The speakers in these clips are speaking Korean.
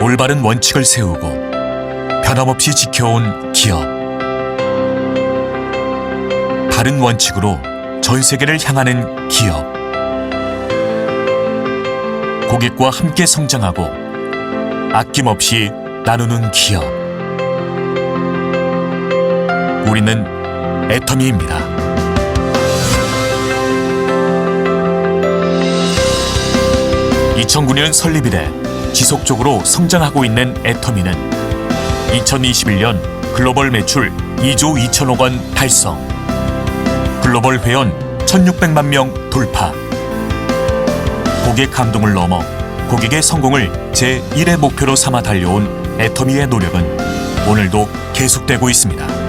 올바른 원칙을 세우고 변함없이 지켜온 기업. 바른 원칙으로 전 세계를 향하는 기업. 고객과 함께 성장하고 아낌없이 나누는 기업. 우리는 애터미입니다. (2009년) 설립 이래 지속적으로 성장하고 있는 애터미는 2021년 글로벌 매출 2조 2천억 원 달성, 글로벌 회원 1,600만 명 돌파. 고객 감동을 넘어 고객의 성공을 제1의 목표로 삼아 달려온 애터미의 노력은 오늘도 계속되고 있습니다.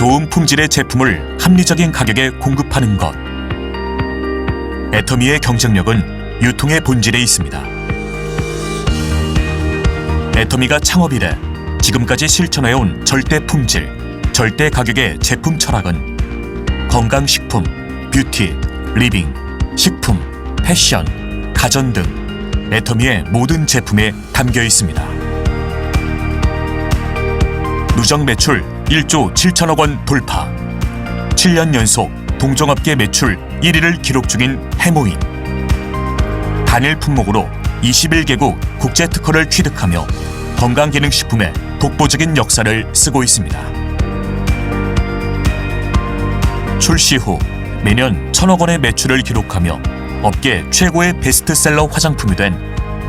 좋은 품질의 제품을 합리적인 가격에 공급하는 것. 애터미의 경쟁력은 유통의 본질에 있습니다. 애터미가 창업 이래 지금까지 실천해온 절대 품질, 절대 가격의 제품 철학은 건강식품, 뷰티, 리빙, 식품, 패션, 가전 등 애터미의 모든 제품에 담겨 있습니다. 누적 매출 1조 7천억 원 돌파, 7년 연속 동종업계 매출 1위를 기록 중인 해모인, 단일 품목으로 21개국 국제 특허를 취득하며 건강기능식품의 독보적인 역사를 쓰고 있습니다. 출시 후 매년 1,000억 원의 매출을 기록하며 업계 최고의 베스트셀러 화장품이 된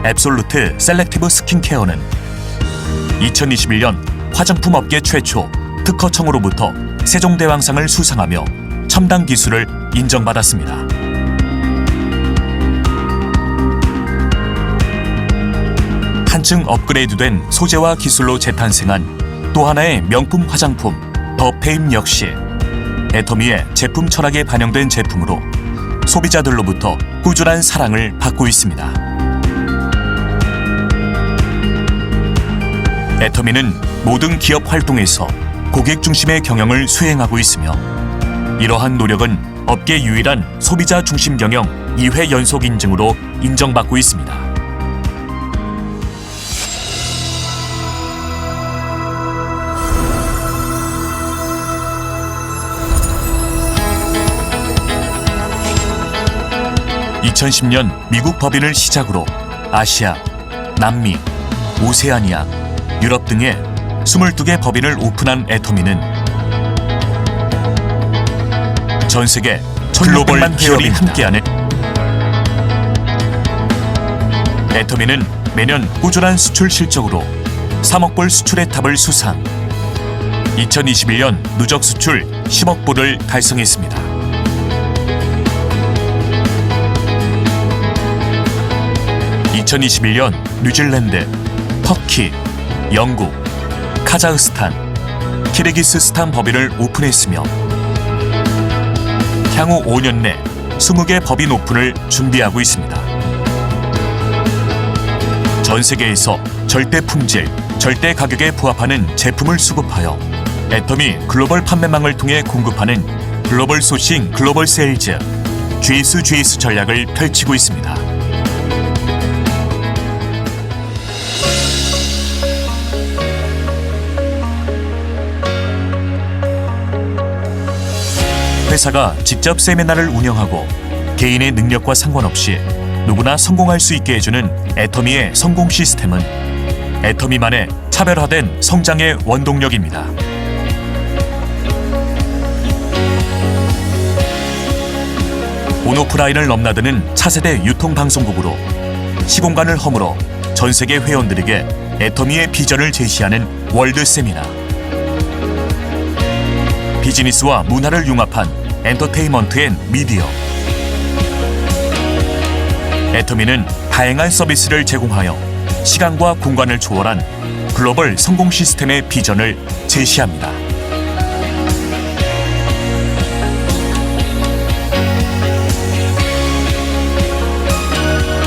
앱솔루트 셀렉티브 스킨케어는 2021년 화장품 업계 최초 특허청으로부터 세종대왕상을 수상하며 첨단 기술을 인정받았습니다. 한층 업그레이드된 소재와 기술로 재탄생한 또 하나의 명품 화장품 더 페임 역시 애터미의 제품 철학에 반영된 제품으로 소비자들로부터 꾸준한 사랑을 받고 있습니다. 애터미는 모든 기업 활동에서 고객 중심의 경영을 수행하고 있으며 이러한 노력은 업계 유일한 소비자 중심 경영 2회 연속 인증으로 인정받고 있습니다. (2010년) 미국 법인을 시작으로 아시아, 남미, 오세아니아, 유럽 등의 22개 법인을 오픈한 애터미는 전 세계 글로벌 기업이 함께하는 애터미는 매년 꾸준한 수출 실적으로 3억 불 수출의 탑을 수상, 2021년 누적 수출 10억 불을 달성했습니다. (2021년) 뉴질랜드, 터키, 영국, 카자흐스탄, 키르기스스탄 법인을 오픈했으며 향후 5년 내 20개 법인 오픈을 준비하고 있습니다. 전 세계에서 절대 품질, 절대 가격에 부합하는 제품을 수급하여 애터미 글로벌 판매망을 통해 공급하는 글로벌 소싱, 글로벌 세일즈, GS 전략을 펼치고 있습니다. 회사가 직접 세미나를 운영하고 개인의 능력과 상관없이 누구나 성공할 수 있게 해주는 애터미의 성공 시스템은 애터미만의 차별화된 성장의 원동력입니다. 온오프라인을 넘나드는 차세대 유통방송국으로 시공간을 허물어 전 세계 회원들에게 애터미의 비전을 제시하는 월드 세미나. 비즈니스와 문화를 융합한 엔터테인먼트 앤 미디어. 애터미는 다양한 서비스를 제공하여 시간과 공간을 초월한 글로벌 성공 시스템의 비전을 제시합니다.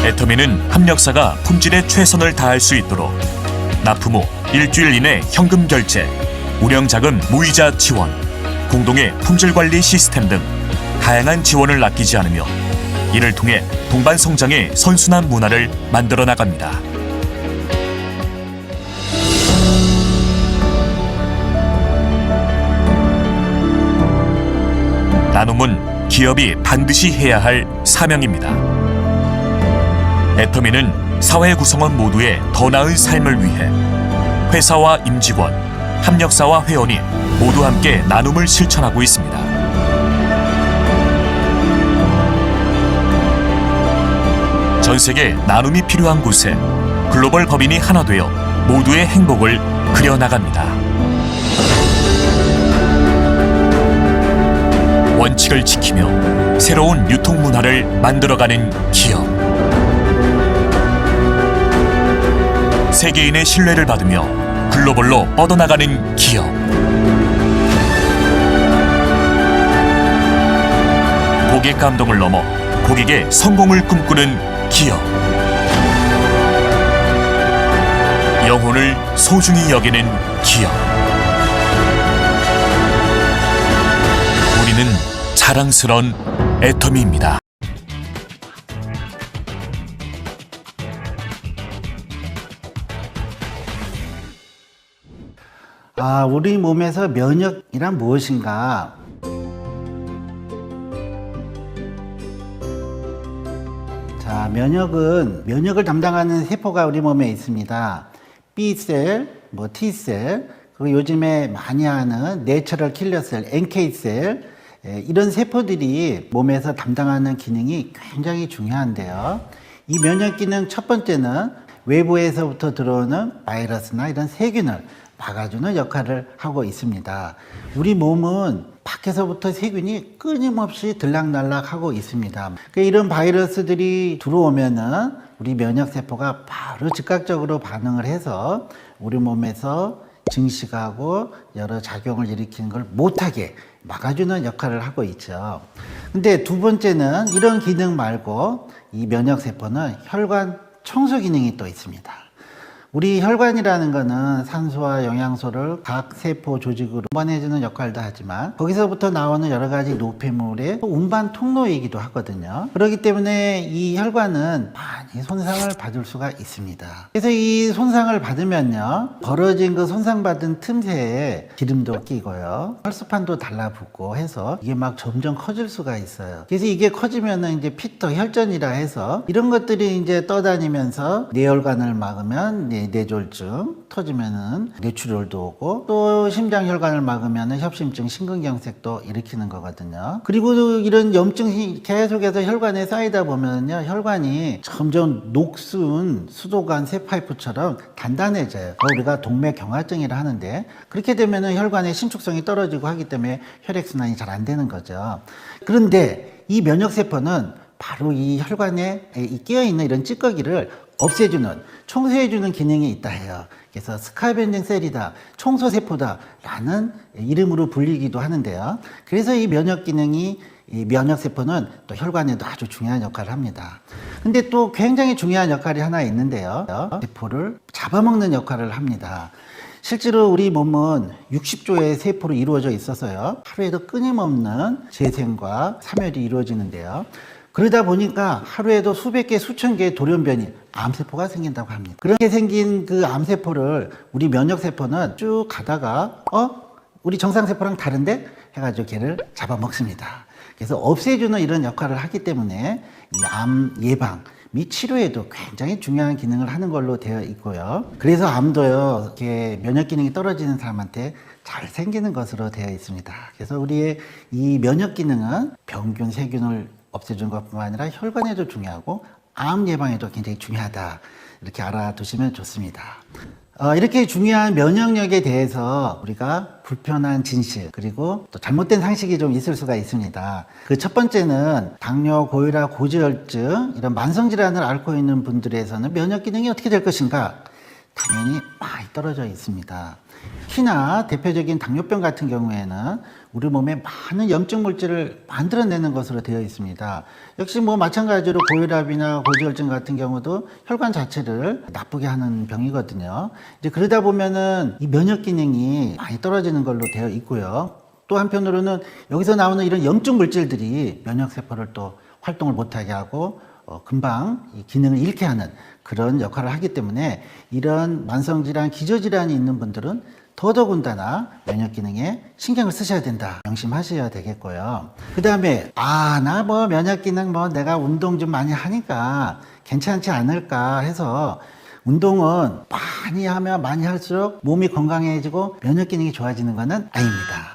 애터미는 협력사가 품질에 최선을 다할 수 있도록 납품 후 일주일 이내 현금 결제, 운영자금 무이자 지원, 공동의 품질관리 시스템 등 다양한 지원을 아끼지 않으며 이를 통해 동반 성장의 선순환 문화를 만들어 나갑니다. 나눔은 기업이 반드시 해야 할 사명입니다. 애터미는 사회 구성원 모두의 더 나은 삶을 위해 회사와 임직원, 협력사와 회원이 모두 함께 나눔을 실천하고 있습니다. 전 세계 나눔이 필요한 곳에 글로벌 법인이 하나 되어 모두의 행복을 그려나갑니다. 원칙을 지키며 새로운 유통 문화를 만들어가는 기업. 세계인의 신뢰를 받으며 글로벌로 뻗어나가는 기업. 고객 감동을 넘어 고객의 성공을 꿈꾸는 기업. 영혼을 소중히 여기는 기업. 우리는 자랑스러운 애터미입니다. 우리 몸에서 면역이란 무엇인가? 자, 면역을 담당하는 세포가 우리 몸에 있습니다. B셀, T셀, 그리고 요즘에 많이 하는 내추럴 킬러셀, NK셀, 이런 세포들이 몸에서 담당하는 기능이 굉장히 중요한데요. 이 면역 기능 첫 번째는 외부에서부터 들어오는 바이러스나 이런 세균을 막아주는 역할을 하고 있습니다. 우리 몸은 밖에서부터 세균이 끊임없이 들락날락 하고 있습니다. 이런 바이러스들이 들어오면은 우리 면역세포가 바로 즉각적으로 반응을 해서 우리 몸에서 증식하고 여러 작용을 일으키는 걸 못하게 막아주는 역할을 하고 있죠. 근데 두 번째는 이런 기능 말고 이 면역세포는 혈관 청소 기능이 또 있습니다. 우리 혈관이라는 거는 산소와 영양소를 각 세포 조직으로 운반해주는 역할도 하지만 거기서부터 나오는 여러 가지 노폐물의 운반 통로이기도 하거든요. 그렇기 때문에 이 혈관은 많이 손상을 받을 수가 있습니다. 그래서 이 손상을 받으면요, 벌어진 그 손상받은 틈새에 기름도 끼고요, 혈소판도 달라붙고 해서 이게 막 점점 커질 수가 있어요. 그래서 이게 커지면은 이제 피터 혈전이라 해서 이런 것들이 이제 떠다니면서 뇌혈관을 막으면 뇌졸중 터지면은 뇌출혈도 오고, 또 심장혈관을 막으면은 협심증, 심근경색도 일으키는 거거든요. 그리고 이런 염증이 계속해서 혈관에 쌓이다 보면요, 혈관이 점점 녹슨 수도관 쇠파이프처럼 단단해져요. 우리가 동맥경화증이라 하는데, 그렇게 되면은 혈관의 신축성이 떨어지고 하기 때문에 혈액순환이 잘 안 되는 거죠. 그런데 이 면역세포는 바로 이 혈관에 끼어있는 이런 찌꺼기를 없애주는, 청소해주는 기능이 있다 해요. 그래서 스카벤징 셀이다, 청소세포다 라는 이름으로 불리기도 하는데요. 그래서 이 면역 기능이, 이 면역세포는 또 혈관에도 아주 중요한 역할을 합니다. 근데 또 굉장히 중요한 역할이 하나 있는데요, 세포를 잡아먹는 역할을 합니다. 실제로 우리 몸은 60조의 세포로 이루어져 있어서요, 하루에도 끊임없는 재생과 사멸이 이루어지는데요. 그러다 보니까 하루에도 수백 개, 수천 개의 돌연변이, 암세포가 생긴다고 합니다. 그렇게 생긴 그 암세포를 우리 면역세포는 쭉 가다가 우리 정상세포랑 다른데? 해가지고 걔를 잡아먹습니다. 그래서 없애주는 이런 역할을 하기 때문에 이 암 예방 및 치료에도 굉장히 중요한 기능을 하는 걸로 되어 있고요. 그래서 암도요, 이렇게 면역 기능이 떨어지는 사람한테 잘 생기는 것으로 되어 있습니다. 그래서 우리의 이 면역 기능은 병균, 세균을 없애주는 것뿐만 아니라 혈관에도 중요하고 암 예방에도 굉장히 중요하다, 이렇게 알아두시면 좋습니다. 이렇게 중요한 면역력에 대해서 우리가 불편한 진실, 그리고 또 잘못된 상식이 좀 있을 수가 있습니다. 그 첫 번째는 당뇨, 고혈압, 고지혈증 이런 만성질환을 앓고 있는 분들에서는 면역 기능이 어떻게 될 것인가? 당연히 많이 떨어져 있습니다. 특히나 대표적인 당뇨병 같은 경우에는 우리 몸에 많은 염증 물질을 만들어내는 것으로 되어 있습니다. 역시 마찬가지로 고혈압이나 고지혈증 같은 경우도 혈관 자체를 나쁘게 하는 병이거든요. 이제 그러다 보면은 이 면역 기능이 많이 떨어지는 걸로 되어 있고요. 또 한편으로는 여기서 나오는 이런 염증 물질들이 면역세포를 또 활동을 못하게 하고 금방 이 기능을 잃게 하는 그런 역할을 하기 때문에 이런 만성질환, 기저질환이 있는 분들은 더더군다나 면역 기능에 신경을 쓰셔야 된다. 명심하셔야 되겠고요. 그 다음에 나 뭐 면역 기능 뭐 내가 운동 좀 많이 하니까 괜찮지 않을까 해서 운동은 많이 하면 많이 할수록 몸이 건강해지고 면역 기능이 좋아지는 것은 아닙니다.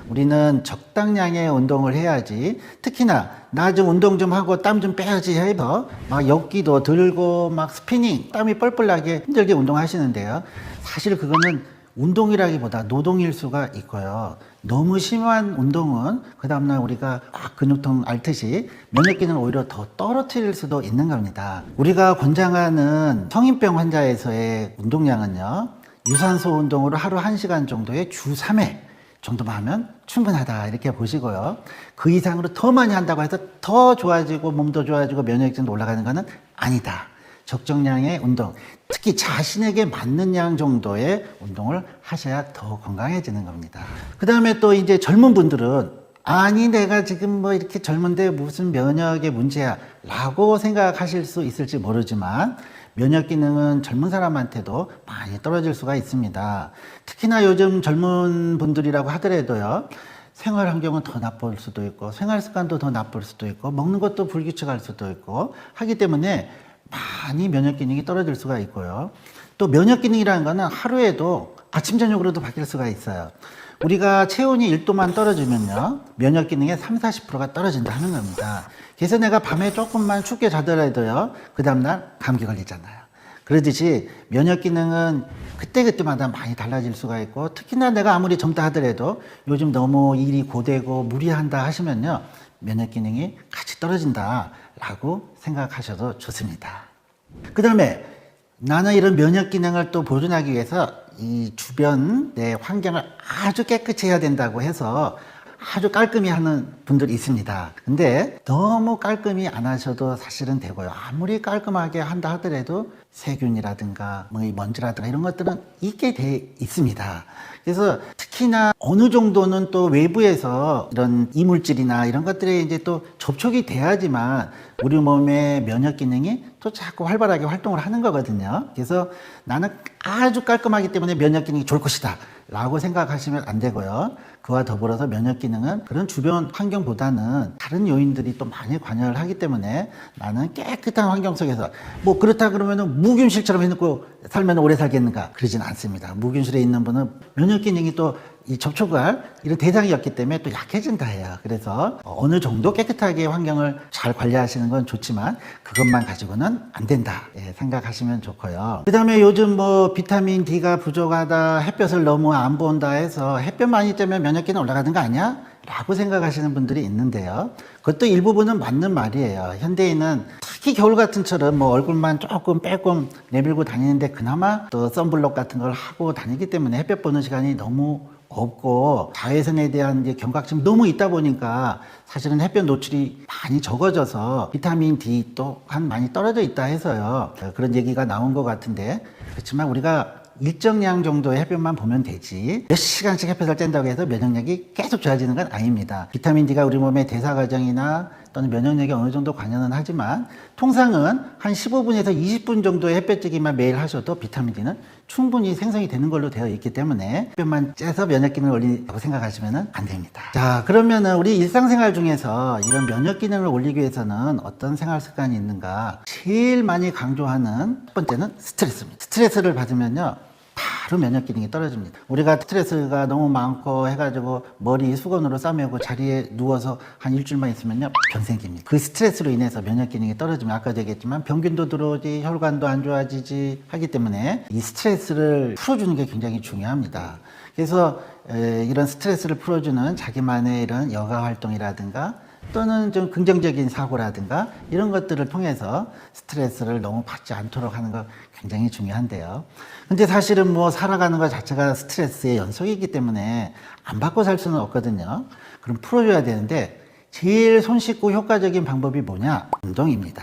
우리는 적당량의 운동을 해야지, 특히나 나 좀 운동 좀 하고 땀 좀 빼야지 해서 막 역기도 들고 막 스피닝, 땀이 뻘뻘 나게 힘들게 운동하시는데요. 사실 그거는 운동이라기보다 노동일 수가 있고요. 너무 심한 운동은 그 다음날 우리가 막 근육통 앓듯이 면역 기능을 오히려 더 떨어뜨릴 수도 있는 겁니다. 우리가 권장하는 성인병 환자에서의 운동량은요, 유산소 운동으로 하루 1시간 정도에 주 3회 정도만 하면 충분하다 이렇게 보시고요. 그 이상으로 더 많이 한다고 해서 더 좋아지고 몸도 좋아지고 면역력도 올라가는 것은 아니다. 적정량의 운동, 특히 자신에게 맞는 양 정도의 운동을 하셔야 더 건강해지는 겁니다. 그 다음에 또 이제 젊은 분들은 아니 내가 지금 뭐 이렇게 젊은데 무슨 면역의 문제야 라고 생각하실 수 있을지 모르지만 면역 기능은 젊은 사람한테도 많이 떨어질 수가 있습니다. 특히나 요즘 젊은 분들이라고 하더라도요, 생활 환경은 더 나쁠 수도 있고 생활 습관도 더 나쁠 수도 있고 먹는 것도 불규칙할 수도 있고 하기 때문에 많이 면역 기능이 떨어질 수가 있고요. 또 면역 기능이라는 거는 하루에도 아침 저녁으로도 바뀔 수가 있어요. 우리가 체온이 1도만 떨어지면요, 면역 기능의 30-40%가 떨어진다 하는 겁니다. 그래서 내가 밤에 조금만 춥게 자더라도요, 그 다음날 감기 걸리잖아요. 그러듯이 면역 기능은 그때그때마다 많이 달라질 수가 있고, 특히나 내가 아무리 젊다 하더라도 요즘 너무 일이 고되고 무리한다 하시면요, 면역 기능이 같이 떨어진다 라고 생각하셔도 좋습니다. 그 다음에 나는 이런 면역 기능을 또 보존하기 위해서 이 주변 내 환경을 아주 깨끗이 해야 된다고 해서 아주 깔끔히 하는 분들이 있습니다. 근데 너무 깔끔히 안 하셔도 사실은 되고요. 아무리 깔끔하게 한다 하더라도 세균이라든가 뭐 먼지라든가 이런 것들은 있게 돼 있습니다. 그래서 특히나 어느 정도는 또 외부에서 이런 이물질이나 이런 것들에 이제 또 접촉이 돼야지만 우리 몸의 면역 기능이 또 자꾸 활발하게 활동을 하는 거거든요. 그래서 나는 아주 깔끔하기 때문에 면역 기능이 좋을 것이다 라고 생각하시면 안 되고요. 그와 더불어서 면역 기능은 그런 주변 환경보다는 다른 요인들이 또 많이 관여를 하기 때문에 나는 깨끗한 환경 속에서 뭐 그렇다 그러면은 무균실처럼 해놓고 살면 오래 살겠는가? 그러진 않습니다. 무균실에 있는 분은 면역 기능이 또 이 접촉할 이런 대상이었기 때문에 또 약해진다 해요. 그래서 어느 정도 깨끗하게 환경을 잘 관리하시는 건 좋지만 그것만 가지고는 안 된다 생각하시면 좋고요. 그 다음에 요즘 뭐 비타민 D가 부족하다, 햇볕을 너무 안 본다 해서 햇볕 많이 쬐면 면역 기능 올라가는 거 아니야? 라고 생각하시는 분들이 있는데요. 그것도 일부분은 맞는 말이에요. 현대인은 특히 겨울 같은처럼 뭐 얼굴만 조금 빼꼼 내밀고 다니는데 그나마 또 선블록 같은 걸 하고 다니기 때문에 햇볕 보는 시간이 너무 없고 자외선에 대한 이제 경각심이 너무 있다 보니까 사실은 햇볕 노출이 많이 적어져서 비타민 D 또한 많이 떨어져 있다 해서요. 그런 얘기가 나온 것 같은데, 그렇지만 우리가 일정량 정도의 햇볕만 보면 되지 몇 시간씩 햇볕을 쬐다고 해서 면역력이 계속 좋아지는 건 아닙니다. 비타민 D가 우리 몸의 대사 과정이나 또는 면역력에 어느 정도 관여는 하지만 통상은 한 15분에서 20분 정도의 햇볕 쬐기만 매일 하셔도 비타민 D는 충분히 생성이 되는 걸로 되어 있기 때문에 햇볕만 쬐서 면역 기능을 올린다고 생각하시면 안 됩니다. 자, 그러면은 우리 일상생활 중에서 이런 면역 기능을 올리기 위해서는 어떤 생활 습관이 있는가? 제일 많이 강조하는 첫 번째는 스트레스입니다. 스트레스를 받으면요, 바로 면역 기능이 떨어집니다. 우리가 스트레스가 너무 많고 해가지고 머리 수건으로 싸매고 자리에 누워서 한 일주일만 있으면요, 병 생깁니다. 그 스트레스로 인해서 면역 기능이 떨어지면 아까도 얘기했지만 병균도 들어오지, 혈관도 안 좋아지지 하기 때문에 이 스트레스를 풀어주는 게 굉장히 중요합니다. 그래서 이런 스트레스를 풀어주는 자기만의 이런 여가 활동이라든가 또는 좀 긍정적인 사고라든가 이런 것들을 통해서 스트레스를 너무 받지 않도록 하는 거 굉장히 중요한데요. 근데 사실은 뭐 살아가는 것 자체가 스트레스의 연속이기 때문에 안 받고 살 수는 없거든요. 그럼 풀어줘야 되는데 제일 손쉽고 효과적인 방법이 뭐냐? 운동입니다.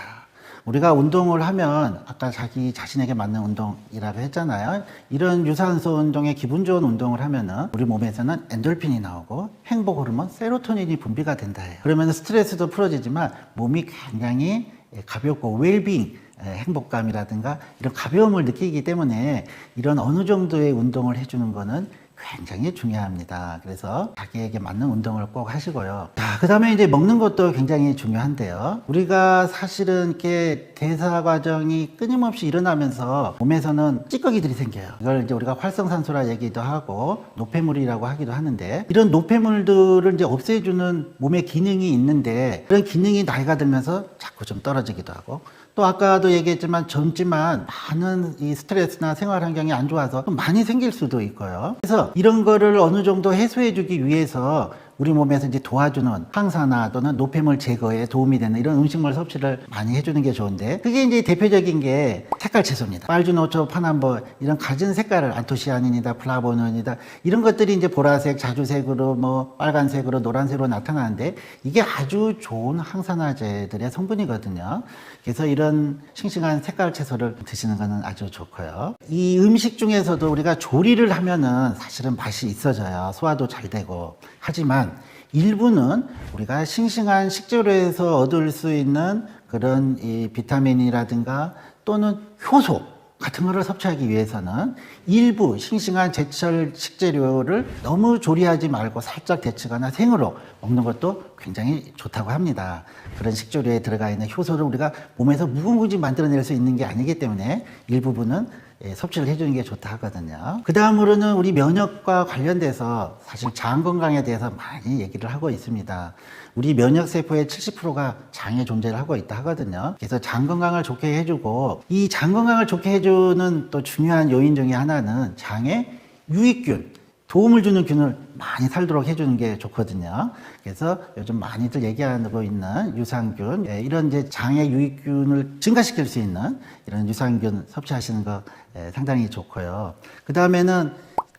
우리가 운동을 하면 아까 자기 자신에게 맞는 운동이라고 했잖아요. 이런 유산소 운동에 기분 좋은 운동을 하면은 우리 몸에서는 엔돌핀이 나오고 행복 호르몬 세로토닌이 분비가 된다 해요. 그러면 스트레스도 풀어지지만 몸이 굉장히 가볍고 웰빙, 행복감이라든가 이런 가벼움을 느끼기 때문에 이런 어느 정도의 운동을 해주는 거는 굉장히 중요합니다. 그래서 자기에게 맞는 운동을 꼭 하시고요. 자, 그 다음에 이제 먹는 것도 굉장히 중요한데요. 우리가 사실은 이렇게 대사 과정이 끊임없이 일어나면서 몸에서는 찌꺼기들이 생겨요. 이걸 이제 우리가 활성산소라 얘기도 하고 노폐물이라고 하기도 하는데, 이런 노폐물들을 이제 없애주는 몸의 기능이 있는데, 그런 기능이 나이가 들면서 자꾸 좀 떨어지기도 하고, 또 아까도 얘기했지만 젊지만 많은 이 스트레스나 생활 환경이 안 좋아서 좀 많이 생길 수도 있고요. 그래서 이런 거를 어느 정도 해소해 주기 위해서 우리 몸에서 이제 도와주는 항산화 또는 노폐물 제거에 도움이 되는 이런 음식물 섭취를 많이 해주는 게 좋은데, 그게 이제 대표적인 게 색깔 채소입니다. 빨주노초, 파남보 이런 가진 색깔을 안토시아닌이다, 플라보논이다 이런 것들이 이제 보라색, 자주색으로 뭐 빨간색으로 노란색으로 나타나는데, 이게 아주 좋은 항산화제들의 성분이거든요. 그래서 이런 싱싱한 색깔 채소를 드시는 것은 아주 좋고요. 이 음식 중에서도 우리가 조리를 하면은 사실은 맛이 있어져요. 소화도 잘 되고. 하지만 일부는 우리가 싱싱한 식재료에서 얻을 수 있는 그런 이 비타민이라든가 또는 효소 같은 거를 섭취하기 위해서는 일부 싱싱한 제철 식재료를 너무 조리하지 말고 살짝 데치거나 생으로 먹는 것도 굉장히 좋다고 합니다. 그런 식재료에 들어가 있는 효소를 우리가 몸에서 무궁무진 만들어낼 수 있는 게 아니기 때문에 일부분은 섭취를 해주는 게 좋다 하거든요. 그 다음으로는 우리 면역과 관련돼서 사실 장 건강에 대해서 많이 얘기를 하고 있습니다. 우리 면역세포의 70%가 장에 존재를 하고 있다 하거든요. 그래서 장 건강을 좋게 해주고, 이 장 건강을 좋게 해주는 또 중요한 요인 중에 하나는 장에 유익균, 도움을 주는 균을 많이 살도록 해주는 게 좋거든요. 그래서 요즘 많이들 얘기하고 있는 유산균, 이런 이제 장의 유익균을 증가시킬 수 있는 이런 유산균 섭취하시는 거 상당히 좋고요. 그 다음에는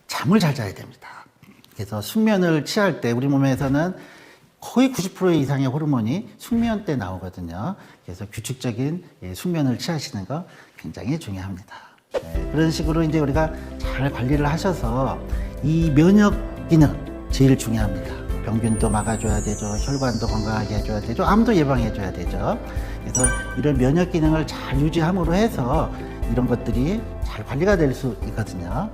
잠을 잘 자야 됩니다. 그래서 숙면을 취할 때 우리 몸에서는 거의 90% 이상의 호르몬이 숙면 때 나오거든요. 그래서 규칙적인 숙면을 취하시는 거 굉장히 중요합니다. 그런 식으로 이제 우리가 잘 관리를 하셔서 이 면역 기능 제일 중요합니다. 병균도 막아줘야 되죠. 혈관도 건강하게 해줘야 되죠. 암도 예방해줘야 되죠. 그래서 이런 면역 기능을 잘 유지함으로 해서 이런 것들이 잘 관리가 될 수 있거든요.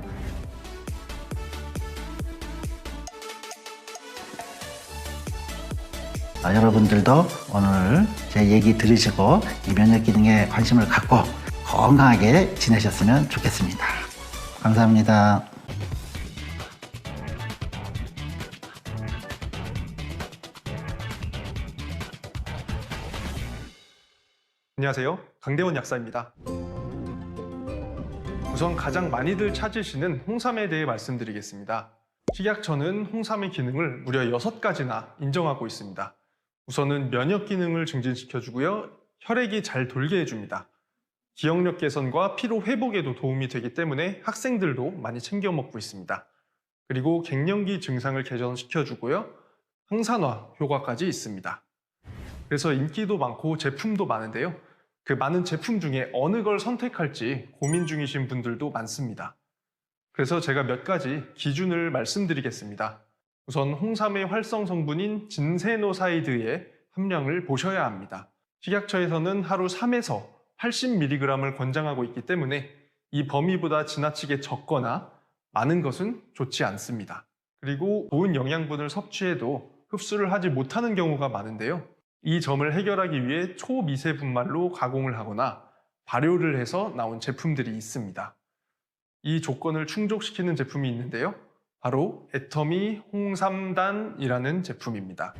여러분들도 오늘 제 얘기 들으시고 이 면역 기능에 관심을 갖고 건강하게 지내셨으면 좋겠습니다. 감사합니다. 안녕하세요. 강대원 약사입니다. 우선 가장 많이들 찾으시는 홍삼에 대해 말씀드리겠습니다. 식약처는 홍삼의 기능을 무려 6가지나 인정하고 있습니다. 우선은 면역 기능을 증진시켜주고요. 혈액이 잘 돌게 해줍니다. 기억력 개선과 피로 회복에도 도움이 되기 때문에 학생들도 많이 챙겨 먹고 있습니다. 그리고 갱년기 증상을 개선시켜주고요. 항산화 효과까지 있습니다. 그래서 인기도 많고 제품도 많은데요. 그 많은 제품 중에 어느 걸 선택할지 고민 중이신 분들도 많습니다. 그래서 제가 몇 가지 기준을 말씀드리겠습니다. 우선 홍삼의 활성 성분인 진세노사이드의 함량을 보셔야 합니다. 식약처에서는 하루 3에서 80mg을 권장하고 있기 때문에 이 범위보다 지나치게 적거나 많은 것은 좋지 않습니다. 그리고 좋은 영양분을 섭취해도 흡수를 하지 못하는 경우가 많은데요. 이 점을 해결하기 위해 초미세 분말로 가공을 하거나 발효를 해서 나온 제품들이 있습니다. 이 조건을 충족시키는 제품이 있는데요. 바로 애터미 홍삼단이라는 제품입니다.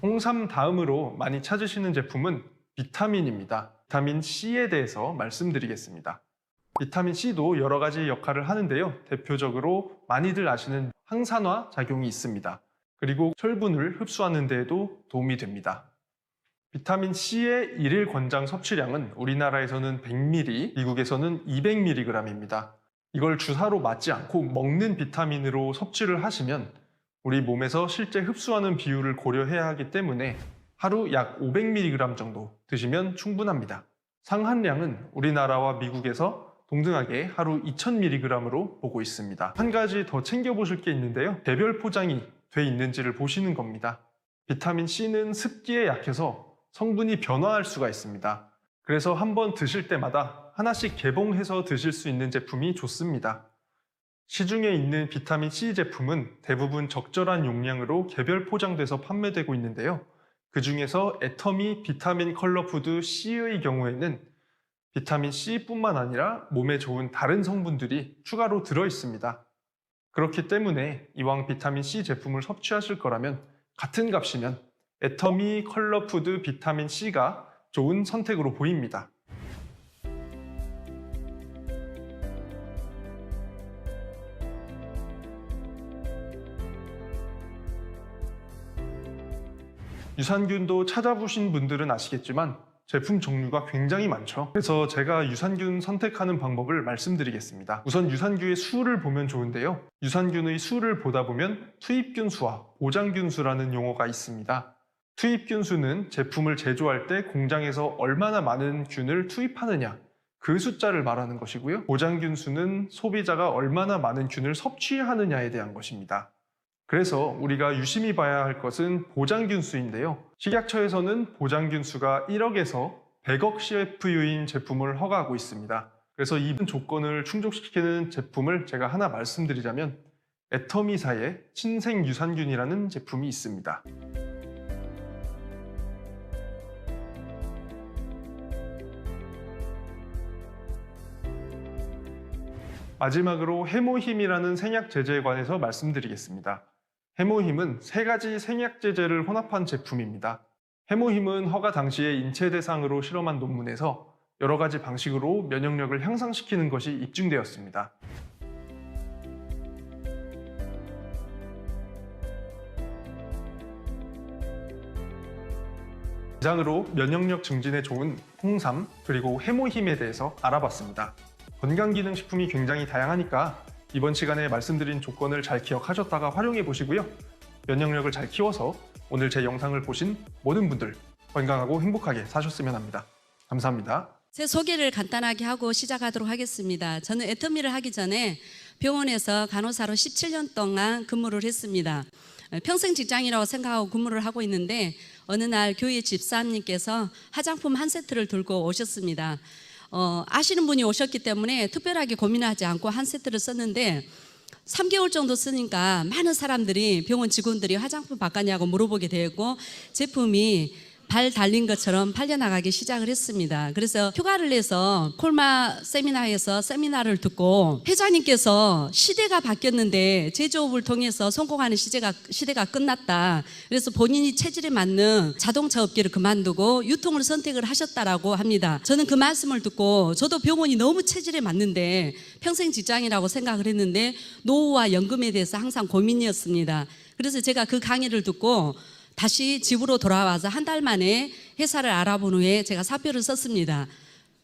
홍삼 다음으로 많이 찾으시는 제품은 비타민입니다. 비타민 C에 대해서 말씀드리겠습니다. 비타민 C도 여러 가지 역할을 하는데요. 대표적으로 많이들 아시는 항산화 작용이 있습니다. 그리고 철분을 흡수하는 데에도 도움이 됩니다. 비타민 C의 일일 권장 섭취량은 우리나라에서는 100mg, 미국에서는 200mg입니다. 이걸 주사로 맞지 않고 먹는 비타민으로 섭취를 하시면 우리 몸에서 실제 흡수하는 비율을 고려해야 하기 때문에 하루 약 500mg 정도 드시면 충분합니다. 상한량은 우리나라와 미국에서 동등하게 하루 2000mg으로 보고 있습니다. 한 가지 더 챙겨보실 게 있는데요. 개별 포장이 돼 있는지를 보시는 겁니다. 비타민 C는 습기에 약해서 성분이 변화할 수가 있습니다. 그래서 한번 드실 때마다 하나씩 개봉해서 드실 수 있는 제품이 좋습니다. 시중에 있는 비타민 C 제품은 대부분 적절한 용량으로 개별 포장돼서 판매되고 있는데요. 그 중에서 애터미 비타민 컬러푸드 C의 경우에는 비타민 C뿐만 아니라 몸에 좋은 다른 성분들이 추가로 들어 있습니다. 그렇기 때문에 이왕 비타민 C 제품을 섭취하실 거라면 같은 값이면 애터미 컬러푸드 비타민 C가 좋은 선택으로 보입니다. 유산균도 찾아보신 분들은 아시겠지만 제품 종류가 굉장히 많죠. 그래서 제가 유산균 선택하는 방법을 말씀드리겠습니다. 우선 유산균의 수를 보면 좋은데요. 유산균의 수를 보다 보면 투입균 수와 보장균 수라는 용어가 있습니다. 투입균 수는 제품을 제조할 때 공장에서 얼마나 많은 균을 투입하느냐, 그 숫자를 말하는 것이고요. 보장균 수는 소비자가 얼마나 많은 균을 섭취하느냐에 대한 것입니다. 그래서 우리가 유심히 봐야 할 것은 보장균 수인데요. 식약처에서는 보장균 수가 1억에서 100억 CFU인 제품을 허가하고 있습니다. 그래서 이 조건을 충족시키는 제품을 제가 하나 말씀드리자면 애터미사의 신생 유산균이라는 제품이 있습니다. 마지막으로 해모힘이라는 생약 제제에 관해서 말씀드리겠습니다. 해모힘은 3가지 생약 제제를 혼합한 제품입니다. 해모힘은 허가 당시에 인체 대상으로 실험한 논문에서 여러 가지 방식으로 면역력을 향상시키는 것이 입증되었습니다. 이상으로 면역력 증진에 좋은 홍삼 그리고 해모힘에 대해서 알아봤습니다. 건강기능식품이 굉장히 다양하니까 이번 시간에 말씀드린 조건을 잘 기억하셨다가 활용해 보시고요. 면역력을 잘 키워서 오늘 제 영상을 보신 모든 분들 건강하고 행복하게 사셨으면 합니다. 감사합니다. 제 소개를 간단하게 하고 시작하도록 하겠습니다. 저는 애터미를 하기 전에 병원에서 간호사로 17년 동안 근무를 했습니다. 평생 직장이라고 생각하고 근무를 하고 있는데 어느 날 교회 집사님께서 화장품 한 세트를 들고 오셨습니다. 아시는 분이 오셨기 때문에 특별하게 고민하지 않고 한 세트를 썼는데 3개월 정도 쓰니까 많은 사람들이 병원 직원들이 화장품 바꿨냐고 물어보게 되고 제품이 발 달린 것처럼 팔려나가기 시작을 했습니다. 그래서 휴가를 내서 콜마 세미나에서 세미나를 듣고 회장님께서 시대가 바뀌었는데 제조업을 통해서 성공하는 시대가 끝났다. 그래서 본인이 체질에 맞는 자동차 업계를 그만두고 유통을 선택을 하셨다라고 합니다. 저는 그 말씀을 듣고 저도 병원이 너무 체질에 맞는데 평생 직장이라고 생각을 했는데 노후와 연금에 대해서 항상 고민이었습니다. 그래서 제가 그 강의를 듣고 다시 집으로 돌아와서 한 달 만에 회사를 알아본 후에 제가 사표를 썼습니다.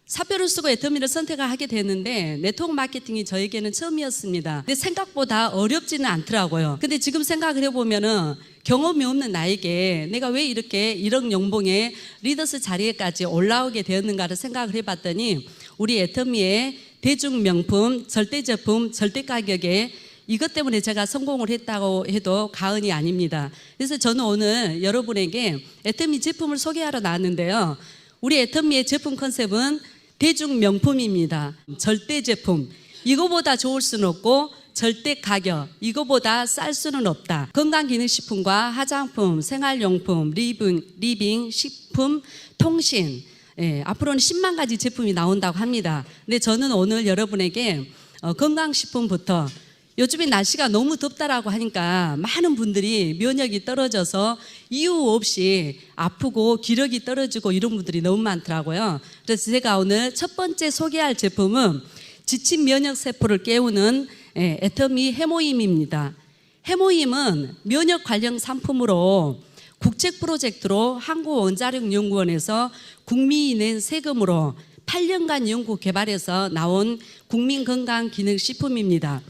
사표를 쓰고 애터미를 선택을 하게 됐는데 네트워크 마케팅이 저에게는 처음이었습니다. 근데 생각보다 어렵지는 않더라고요. 근데 지금 생각을 해보면은 경험이 없는 나에게 내가 왜 이렇게 1억 연봉의 리더스 자리에까지 올라오게 되었는가를 생각을 해봤더니 우리 애터미의 대중 명품, 절대 제품, 절대 가격에 이것 때문에 제가 성공을 했다고 해도 과언이 아닙니다. 그래서 저는 오늘 여러분에게 애터미 제품을 소개하러 나왔는데요. 우리 애터미의 제품 컨셉은 대중 명품입니다. 절대 제품, 이거보다 좋을 수는 없고 절대 가격, 이거보다 쌀 수는 없다. 건강기능식품과 화장품, 생활용품, 리빙, 식품, 통신, 앞으로는 10만 가지 제품이 나온다고 합니다. 근데 저는 오늘 여러분에게 건강식품부터 요즘에 날씨가 너무 덥다라고 하니까 많은 분들이 면역이 떨어져서 이유 없이 아프고 기력이 떨어지고 이런 분들이 너무 많더라고요. 그래서 제가 오늘 첫 번째 소개할 제품은 지친 면역세포를 깨우는 애터미 해모임입니다. 해모임은 면역 관련 상품으로 국책 프로젝트로 한국원자력연구원에서 국민이 낸 세금으로 8년간 연구 개발해서 나온 국민건강기능식품입니다.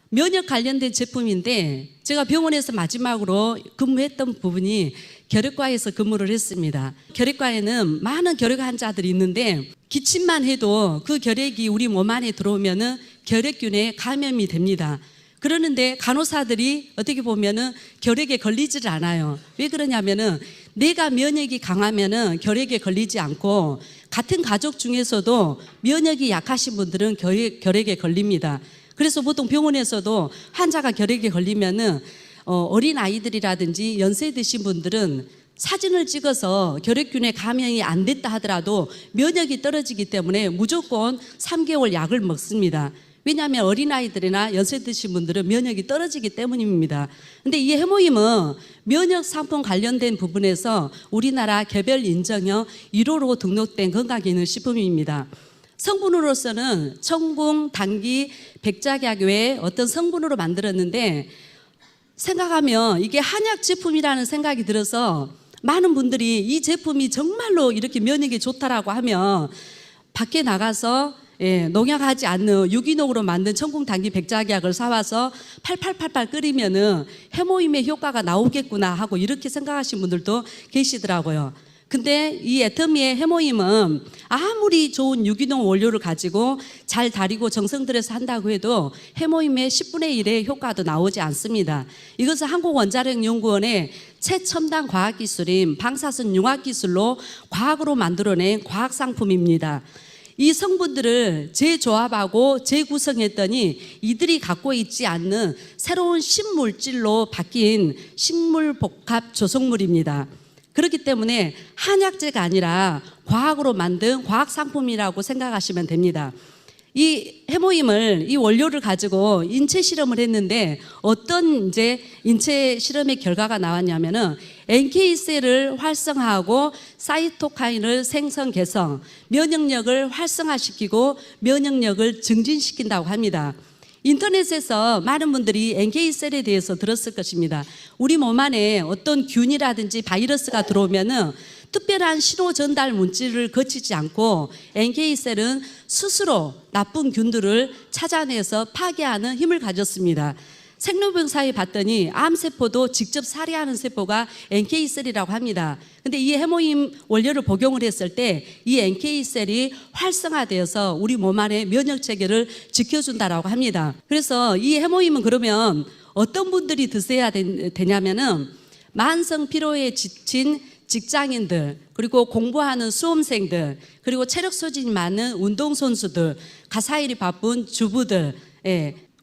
면역 관련된 제품인데 제가 병원에서 마지막으로 근무했던 부분이 결핵과에서 근무를 했습니다. 결핵과에는 많은 결핵 환자들이 있는데 기침만 해도 그 결핵이 우리 몸 안에 들어오면은 결핵균에 감염이 됩니다. 그러는데 간호사들이 어떻게 보면은 결핵에 걸리지를 않아요. 왜 그러냐면은 내가 면역이 강하면은 결핵에 걸리지 않고 같은 가족 중에서도 면역이 약하신 분들은 결핵에 걸립니다. 그래서 보통 병원에서도 환자가 결핵에 걸리면은 어린 아이들이라든지 연세 드신 분들은 사진을 찍어서 결핵균에 감염이 안 됐다 하더라도 면역이 떨어지기 때문에 무조건 3개월 약을 먹습니다. 왜냐하면 어린아이들이나 연세 드신 분들은 면역이 떨어지기 때문입니다. 근데 이 해모임은 면역 상품 관련된 부분에서 우리나라 개별 인정형 1호로 등록된 건강기능식품입니다. 성분으로서는 청궁, 당귀, 백작약 외에 어떤 성분으로 만들었는데 생각하면 이게 한약 제품이라는 생각이 들어서 많은 분들이 이 제품이 정말로 이렇게 면역에 좋다라고 하면 밖에 나가서 농약하지 않는 유기농으로 만든 청궁, 당귀, 백작약을 사와서 팔팔팔팔 끓이면은 해모임의 효과가 나오겠구나 하고 이렇게 생각하시는 분들도 계시더라고요. 근데 이 애터미의 해모임은 아무리 좋은 유기농 원료를 가지고 잘 다리고 정성 들여서 한다고 해도 해모임의 10분의 1의 효과도 나오지 않습니다. 이것은 한국원자력연구원의 최첨단 과학기술인 방사선 융합기술로 과학으로 만들어낸 과학상품입니다. 이 성분들을 재조합하고 재구성했더니 이들이 갖고 있지 않는 새로운 신물질로 바뀐 식물복합 조성물입니다. 그렇기 때문에 한약재가 아니라 과학으로 만든 과학상품이라고 생각하시면 됩니다. 이 해모임을, 이 원료를 가지고 인체 실험을 했는데 어떤 이제 인체 실험의 결과가 나왔냐면은 NK셀을 활성화하고 사이토카인을 생성 개성, 면역력을 활성화시키고 면역력을 증진시킨다고 합니다. 인터넷에서 많은 분들이 NK셀에 대해서 들었을 것입니다. 우리 몸 안에 어떤 균이라든지 바이러스가 들어오면은 특별한 신호 전달 물질을 거치지 않고 NK셀은 스스로 나쁜 균들을 찾아내서 파괴하는 힘을 가졌습니다. 생로병사에 봤더니 암세포도 직접 살해하는 세포가 NK셀이라고 합니다. 근데 이 해모임 원료를 복용을 했을 때 이 NK셀이 활성화되어서 우리 몸 안의 면역체계를 지켜준다라고 합니다. 그래서 이 해모임은 그러면 어떤 분들이 드셔야 되냐면은 만성 피로에 지친 직장인들, 그리고 공부하는 수험생들, 그리고 체력 소진이 많은 운동선수들, 가사일이 바쁜 주부들,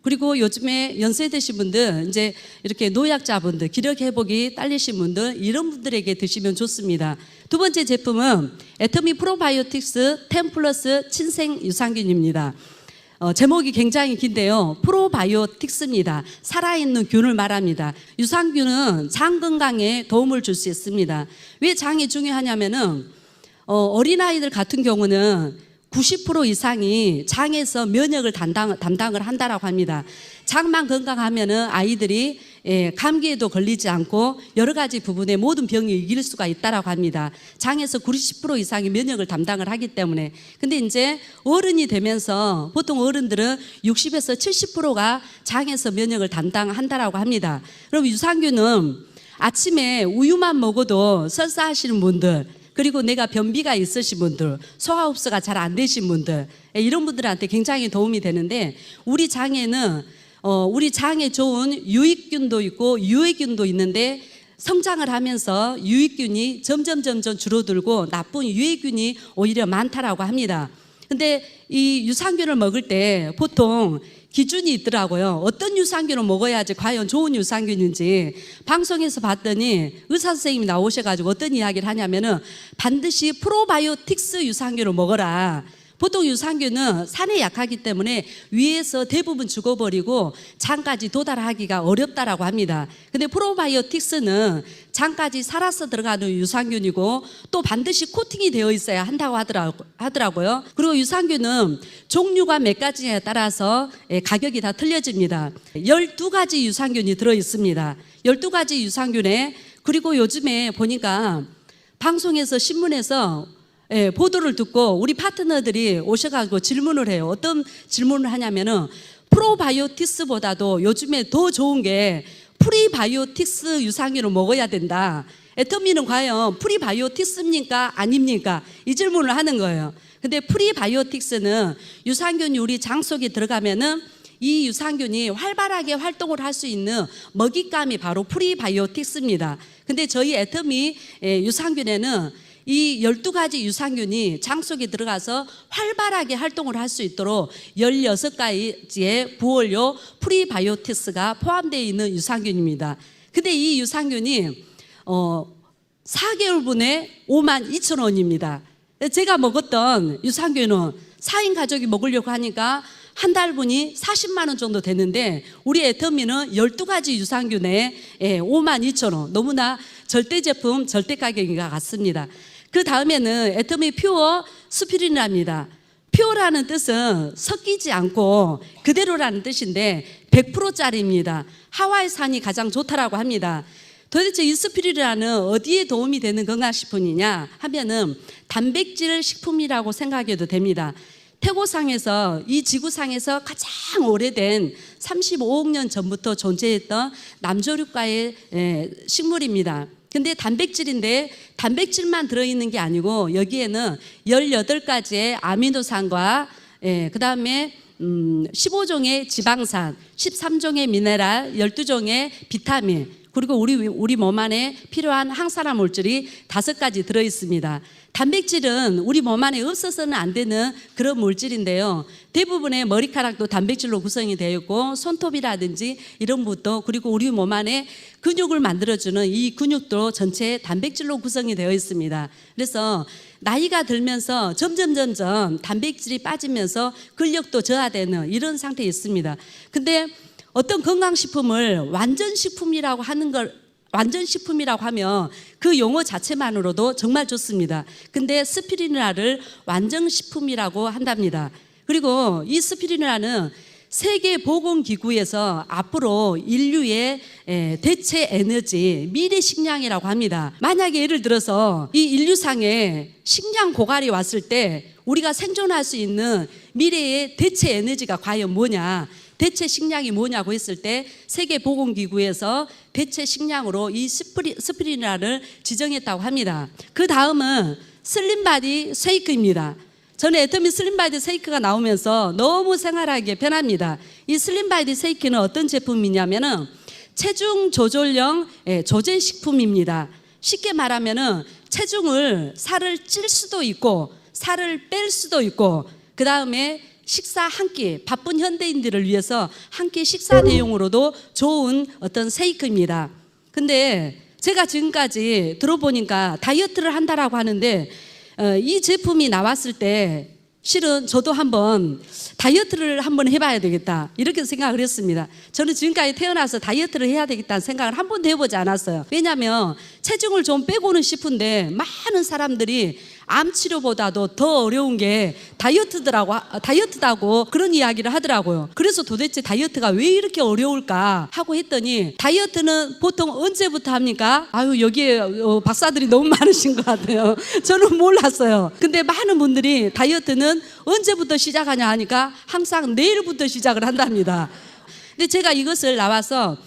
그리고 요즘에 연세 드신 분들, 이제 이렇게 노약자분들, 기력 회복이 딸리신 분들, 이런 분들에게 드시면 좋습니다. 두 번째 제품은 애터미 프로바이오틱스 10+ 친생 유산균입니다. 제목이 굉장히 긴데요. 프로바이오틱스입니다. 살아있는 균을 말합니다. 유산균은 장 건강에 도움을 줄 수 있습니다. 왜 장이 중요하냐면은 어린아이들 같은 경우는 90% 이상이 장에서 면역을 담당을 한다라고 합니다. 장만 건강하면은 아이들이 감기에도 걸리지 않고 여러 가지 부분에 모든 병이 이길 수가 있다라고 합니다. 장에서 90% 이상이 면역을 담당을 하기 때문에. 근데 이제 어른이 되면서 보통 어른들은 60에서 70%가 장에서 면역을 담당한다라고 합니다. 그럼 유산균은 아침에 우유만 먹어도 설사하시는 분들, 그리고 내가 변비가 있으신 분들, 소화 흡수가 잘 안 되신 분들, 이런 분들한테 굉장히 도움이 되는데 우리 장에는 우리 장에 좋은 유익균도 있고 유해균도 있는데 성장을 하면서 유익균이 점점 줄어들고 나쁜 유해균이 오히려 많다라고 합니다. 근데 이 유산균을 먹을 때 보통 기준이 있더라고요. 어떤 유산균을 먹어야지 과연 좋은 유산균인지 방송에서 봤더니 의사 선생님이 나오셔가지고 어떤 이야기를 하냐면은 반드시 프로바이오틱스 유산균을 먹어라. 보통 유산균은 산에 약하기 때문에 위에서 대부분 죽어버리고 장까지 도달하기가 어렵다라고 합니다. 근데 프로바이오틱스는 장까지 살아서 들어가는 유산균이고 또 반드시 코팅이 되어 있어야 한다고 하더라고요. 그리고 유산균은 종류가 몇 가지에 따라서 가격이 다 틀려집니다. 12가지 유산균이 들어있습니다. 12가지 유산균에, 그리고 요즘에 보니까 방송에서 신문에서 보도를 듣고 우리 파트너들이 오셔가지고 질문을 해요. 어떤 질문을 하냐면은 프로바이오틱스보다도 요즘에 더 좋은 게 프리바이오틱스 유산균을 먹어야 된다. 애터미는 과연 프리바이오틱스입니까? 아닙니까? 이 질문을 하는 거예요. 근데 프리바이오틱스는 유산균이 우리 장 속에 들어가면은 이 유산균이 활발하게 활동을 할 수 있는 먹잇감이 바로 프리바이오틱스입니다. 근데 저희 애터미 유산균에는 이 12가지 유산균이 장 속에 들어가서 활발하게 활동을 할 수 있도록 16가지의 부원료 프리바이오틱스가 포함되어 있는 유산균입니다. 근데 이 유산균이 4개월분에 52,000원입니다. 제가 먹었던 유산균은 4인 가족이 먹으려고 하니까 한 달분이 40만 원 정도 되는데 우리 애터미는 12가지 유산균에 52,000원, 너무나 절대 제품, 절대 가격인 것 같습니다. 그 다음에는 애터미 퓨어 스피린이랍니다. 퓨어라는 뜻은 섞이지 않고 그대로라는 뜻인데 100%짜리입니다. 하와이 산이 가장 좋다라고 합니다. 도대체 이 스피린이라는 어디에 도움이 되는 건강식품이냐 하면은 단백질 식품이라고 생각해도 됩니다. 태고상에서, 이 지구상에서 가장 오래된 35억 년 전부터 존재했던 남조류과의 식물입니다. 근데 단백질인데 단백질만 들어있는 게 아니고 여기에는 18가지의 아미노산과 그 다음에 15종의 지방산, 13종의 미네랄, 12종의 비타민, 그리고 우리 몸 안에 필요한 항산화 물질이 5가지 들어있습니다. 단백질은 우리 몸 안에 없어서는 안 되는 그런 물질인데요. 대부분의 머리카락도 단백질로 구성이 되어 있고 손톱이라든지 이런 부분도, 그리고 우리 몸 안에 근육을 만들어주는 이 근육도 전체 단백질로 구성이 되어 있습니다. 그래서 나이가 들면서 점점 단백질이 빠지면서 근력도 저하되는 이런 상태에 있습니다. 근데 어떤 건강식품을 완전식품이라고 하면 그 용어 자체만으로도 정말 좋습니다. 근데 스피루리나를 완전식품이라고 한답니다. 그리고 이 스피루리나는 세계보건기구에서 앞으로 인류의 대체 에너지, 미래 식량이라고 합니다. 만약에 예를 들어서 이 인류상에 식량 고갈이 왔을 때 우리가 생존할 수 있는 미래의 대체 에너지가 과연 뭐냐, 대체 식량이 뭐냐고 했을 때 세계보건기구에서 대체 식량으로 이 스피루리나를 지정했다고 합니다. 그 다음은 슬림바디 쉐이크입니다. 저는 애터미 슬림바디 쉐이크가 나오면서 너무 생활하게 변합니다. 이 슬림바디 쉐이크는 어떤 제품이냐면은 체중 조절형 조제식품입니다. 쉽게 말하면은 체중을, 살을 찔 수도 있고 살을 뺄 수도 있고, 그 다음에 식사 한 끼, 바쁜 현대인들을 위해서 한 끼 식사 대용으로도 좋은 어떤 쉐이크입니다. 근데 제가 지금까지 들어보니까 다이어트를 한다라고 하는데 이 제품이 나왔을 때 실은 저도 한번 다이어트를 한번 해봐야 되겠다 이렇게 생각을 했습니다. 저는 지금까지 태어나서 다이어트를 해야 되겠다는 생각을 한 번도 해보지 않았어요. 왜냐하면 체중을 좀 빼고는 싶은데 많은 사람들이 암 치료보다도 더 어려운 게 다이어트다고 그런 이야기를 하더라고요. 그래서 도대체 다이어트가 왜 이렇게 어려울까 하고 했더니, 다이어트는 보통 언제부터 합니까? 아유, 여기에 박사들이 너무 많으신 것 같아요. 저는 몰랐어요. 근데 많은 분들이 다이어트는 언제부터 시작하냐 하니까 항상 내일부터 시작을 한답니다. 근데 제가 이것을 나와서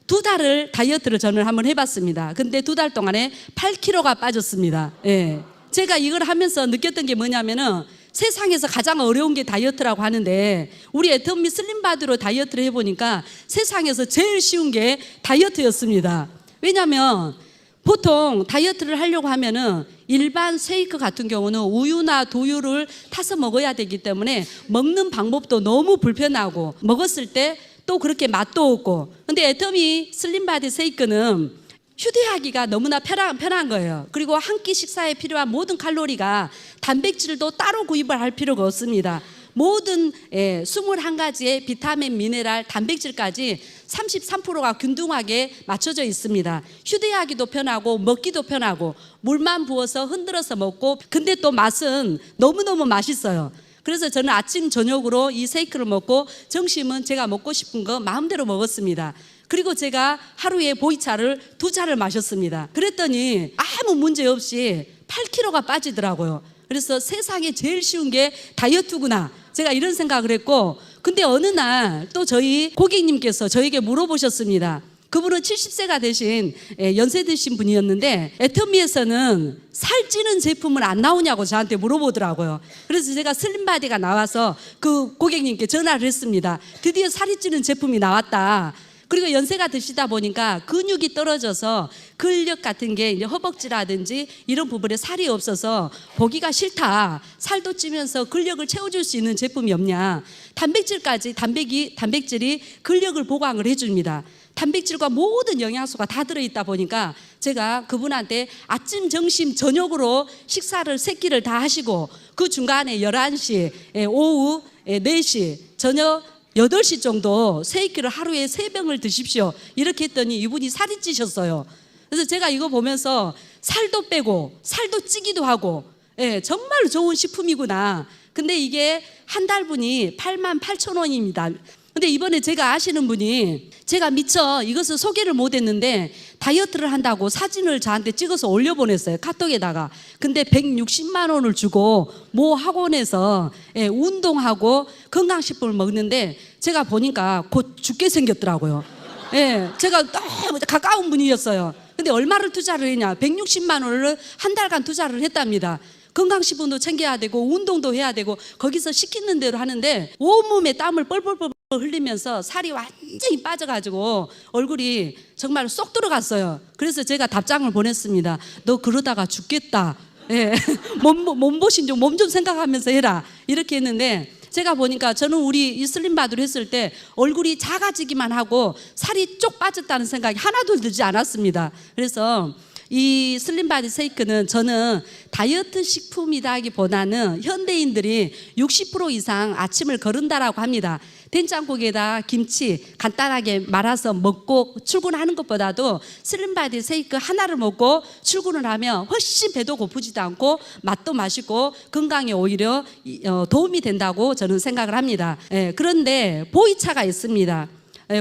2달을 다이어트를 저는 한번 해봤습니다. 근데 2달 동안에 8kg가 빠졌습니다. 예. 제가 이걸 하면서 느꼈던 게 뭐냐면은 세상에서 가장 어려운 게 다이어트라고 하는데 우리 애터미 슬림바디로 다이어트를 해보니까 세상에서 제일 쉬운 게 다이어트였습니다. 왜냐하면 보통 다이어트를 하려고 하면은 일반 쉐이크 같은 경우는 우유나 두유를 타서 먹어야 되기 때문에 먹는 방법도 너무 불편하고 먹었을 때 또 그렇게 맛도 없고, 근데 애터미 슬림바디 쉐이크는 휴대하기가 너무나 편한 거예요. 그리고 한 끼 식사에 필요한 모든 칼로리가 단백질도 따로 구입을 할 필요가 없습니다. 모든 21가지의 비타민, 미네랄, 단백질까지 33%가 균등하게 맞춰져 있습니다. 휴대하기도 편하고 먹기도 편하고 물만 부어서 흔들어서 먹고, 근데 또 맛은 너무너무 맛있어요. 그래서 저는 아침 저녁으로 이 쉐이크를 먹고 점심은 제가 먹고 싶은 거 마음대로 먹었습니다. 그리고 제가 하루에 보이차를 2차를 마셨습니다. 그랬더니 아무 문제 없이 8kg가 빠지더라고요. 그래서 세상에 제일 쉬운 게 다이어트구나. 제가 이런 생각을 했고, 근데 어느 날 또 저희 고객님께서 저에게 물어보셨습니다. 그분은 70세가 되신 연세 드신 분이었는데 애터미에서는 살찌는 제품은 안 나오냐고 저한테 물어보더라고요. 그래서 제가 슬림바디가 나와서 그 고객님께 전화를 했습니다. 드디어 살이 찌는 제품이 나왔다. 그리고 연세가 드시다 보니까 근육이 떨어져서 근력 같은 게 이제 허벅지라든지 이런 부분에 살이 없어서 보기가 싫다. 살도 찌면서 근력을 채워줄 수 있는 제품이 없냐. 단백질이 근력을 보강을 해줍니다. 단백질과 모든 영양소가 다 들어있다 보니까 제가 그분한테 아침, 점심, 저녁으로 식사를 3끼를 다 하시고 그 중간에 11시, 오후 4시, 저녁 8시 정도 세끼를 하루에 3병을 드십시오. 이렇게 했더니 이분이 살이 찌셨어요. 그래서 제가 이거 보면서 살도 빼고 살도 찌기도 하고 정말 좋은 식품이구나. 근데 이게 한 달분이 88,000원입니다. 근데 이번에 제가 아시는 분이 제가 미처 이것을 소개를 못했는데 다이어트를 한다고 사진을 저한테 찍어서 올려보냈어요. 카톡에다가. 근데 160만 원을 주고 모 학원에서 운동하고 건강식품을 먹는데 제가 보니까 곧 죽게 생겼더라고요. 제가 너무 가까운 분이었어요. 근데 얼마를 투자를 했냐? 160만 원을 한 달간 투자를 했답니다. 건강식품도 챙겨야 되고 운동도 해야 되고 거기서 시키는 대로 하는데 온몸에 땀을 뻘뻘뻘 흘리면서 살이 완전히 빠져가지고 얼굴이 정말 쏙 들어갔어요. 그래서 제가 답장을 보냈습니다. 너 그러다가 죽겠다. 몸보신 좀 몸 좀 생각하면서 해라. 이렇게 했는데 제가 보니까 저는 우리 이 슬림바디를 했을 때 얼굴이 작아지기만 하고 살이 쪽 빠졌다는 생각이 하나도 들지 않았습니다. 그래서 이 슬림바디 쉐이크는 저는 다이어트 식품이라기보다는 현대인들이 60% 이상 아침을 거른다라고 합니다. 된장국에다 김치 간단하게 말아서 먹고 출근하는 것보다도 슬림바디 쉐이크 하나를 먹고 출근을 하면 훨씬 배도 고프지도 않고 맛도 맛있고 건강에 오히려 도움이 된다고 저는 생각을 합니다. 그런데 보이차가 있습니다.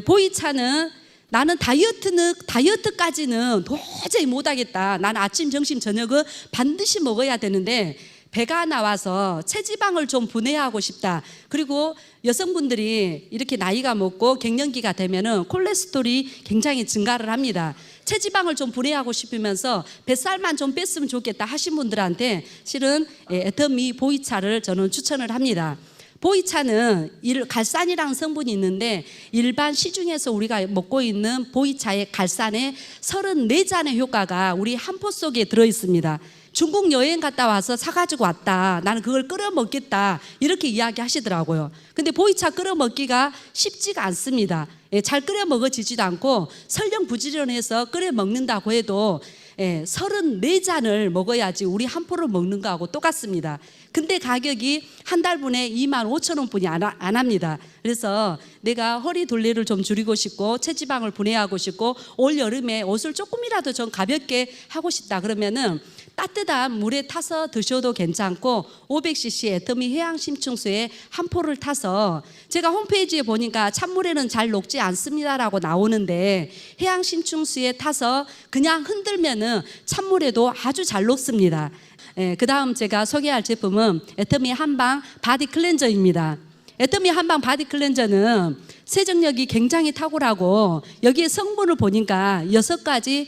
보이차는 나는 다이어트까지는 도저히 못하겠다. 나는 아침, 점심, 저녁은 반드시 먹어야 되는데 배가 나와서 체지방을 좀 분해하고 싶다. 그리고 여성분들이 이렇게 나이가 먹고 갱년기가 되면은 콜레스테롤이 굉장히 증가를 합니다. 체지방을 좀 분해하고 싶으면서 뱃살만 좀 뺐으면 좋겠다 하신 분들한테 실은 애터미 보이차를 저는 추천을 합니다. 보이차는 갈산이라는 성분이 있는데 일반 시중에서 우리가 먹고 있는 보이차의 갈산의 34잔의 효과가 우리 한 포 속에 들어있습니다. 중국 여행 갔다 와서 사가지고 왔다. 나는 그걸 끓여 먹겠다. 이렇게 이야기 하시더라고요. 근데 보이차 끓여 먹기가 쉽지가 않습니다. 잘 끓여 먹어지지도 않고 설령부지런해서 끓여 먹는다고 해도 34잔을 먹어야지 우리 한 포를 먹는 거하고 똑같습니다. 근데 가격이 한 달분에 25,000원 뿐이 안 합니다. 그래서 내가 허리 둘레를 좀 줄이고 싶고 체지방을 분해하고 싶고 올 여름에 옷을 조금이라도 좀 가볍게 하고 싶다 그러면은 따뜻한 물에 타서 드셔도 괜찮고 500cc 애터미 해양심층수에 한 포를 타서 제가 홈페이지에 보니까 찬물에는 잘 녹지 않습니다라고 나오는데 해양심층수에 타서 그냥 흔들면은 찬물에도 아주 잘 녹습니다. 그 다음 제가 소개할 제품은 애터미 한방 바디 클렌저입니다. 애터미 한방 바디 클렌저는 세정력이 굉장히 탁월하고 여기에 성분을 보니까 6가지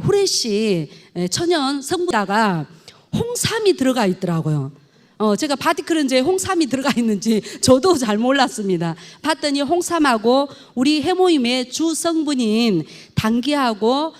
후레쉬 천연 성분다가 홍삼이 들어가 있더라고요. 제가 바디 클렌저에 홍삼이 들어가 있는지 저도 잘 몰랐습니다. 봤더니 홍삼하고 우리 해모임의 주 성분인 당귀하고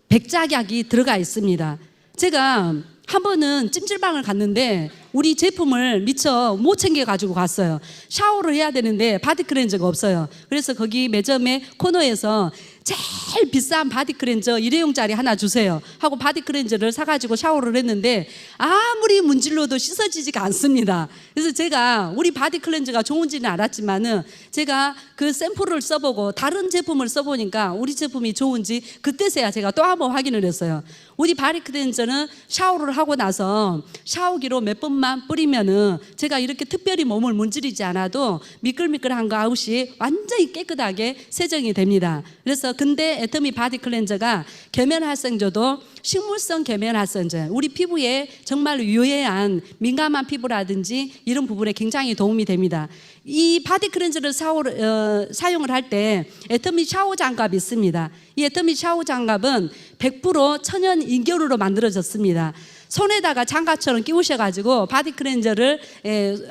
백작약이 들어가 있습니다. 제가 한 번은 찜질방을 갔는데 우리 제품을 미처 못 챙겨가지고 갔어요. 샤워를 해야 되는데 바디 클렌저가 없어요. 그래서 거기 매점의 코너에서 제일 비싼 바디 클렌저 1회용짜리 하나 주세요 하고 바디 클렌저를 사가지고 샤워를 했는데 아무리 문질러도 씻어지지가 않습니다. 그래서 제가 우리 바디 클렌저가 좋은지는 알았지만은 제가 그 샘플을 써보고 다른 제품을 써보니까 우리 제품이 좋은지 그때서야 제가 또 한번 확인을 했어요. 우리 바디 클렌저는 샤워를 하고 나서 샤워기로 몇 번만 뿌리면은 제가 이렇게 특별히 몸을 문지르지 않아도 미끌미끌한 거 없이 완전히 깨끗하게 세정이 됩니다. 그래서 그래서 근데 애터미 바디 클렌저가 계면 활성제도 식물성 계면 활성제, 우리 피부에 정말 유해한 민감한 피부라든지 이런 부분에 굉장히 도움이 됩니다. 이 바디 클렌저를 사용을 할 때 애터미 샤워 장갑이 있습니다. 이 애터미 샤워 장갑은 100% 천연 인결으로 만들어졌습니다. 손에다가 장갑처럼 끼우셔가지고 바디 클렌저를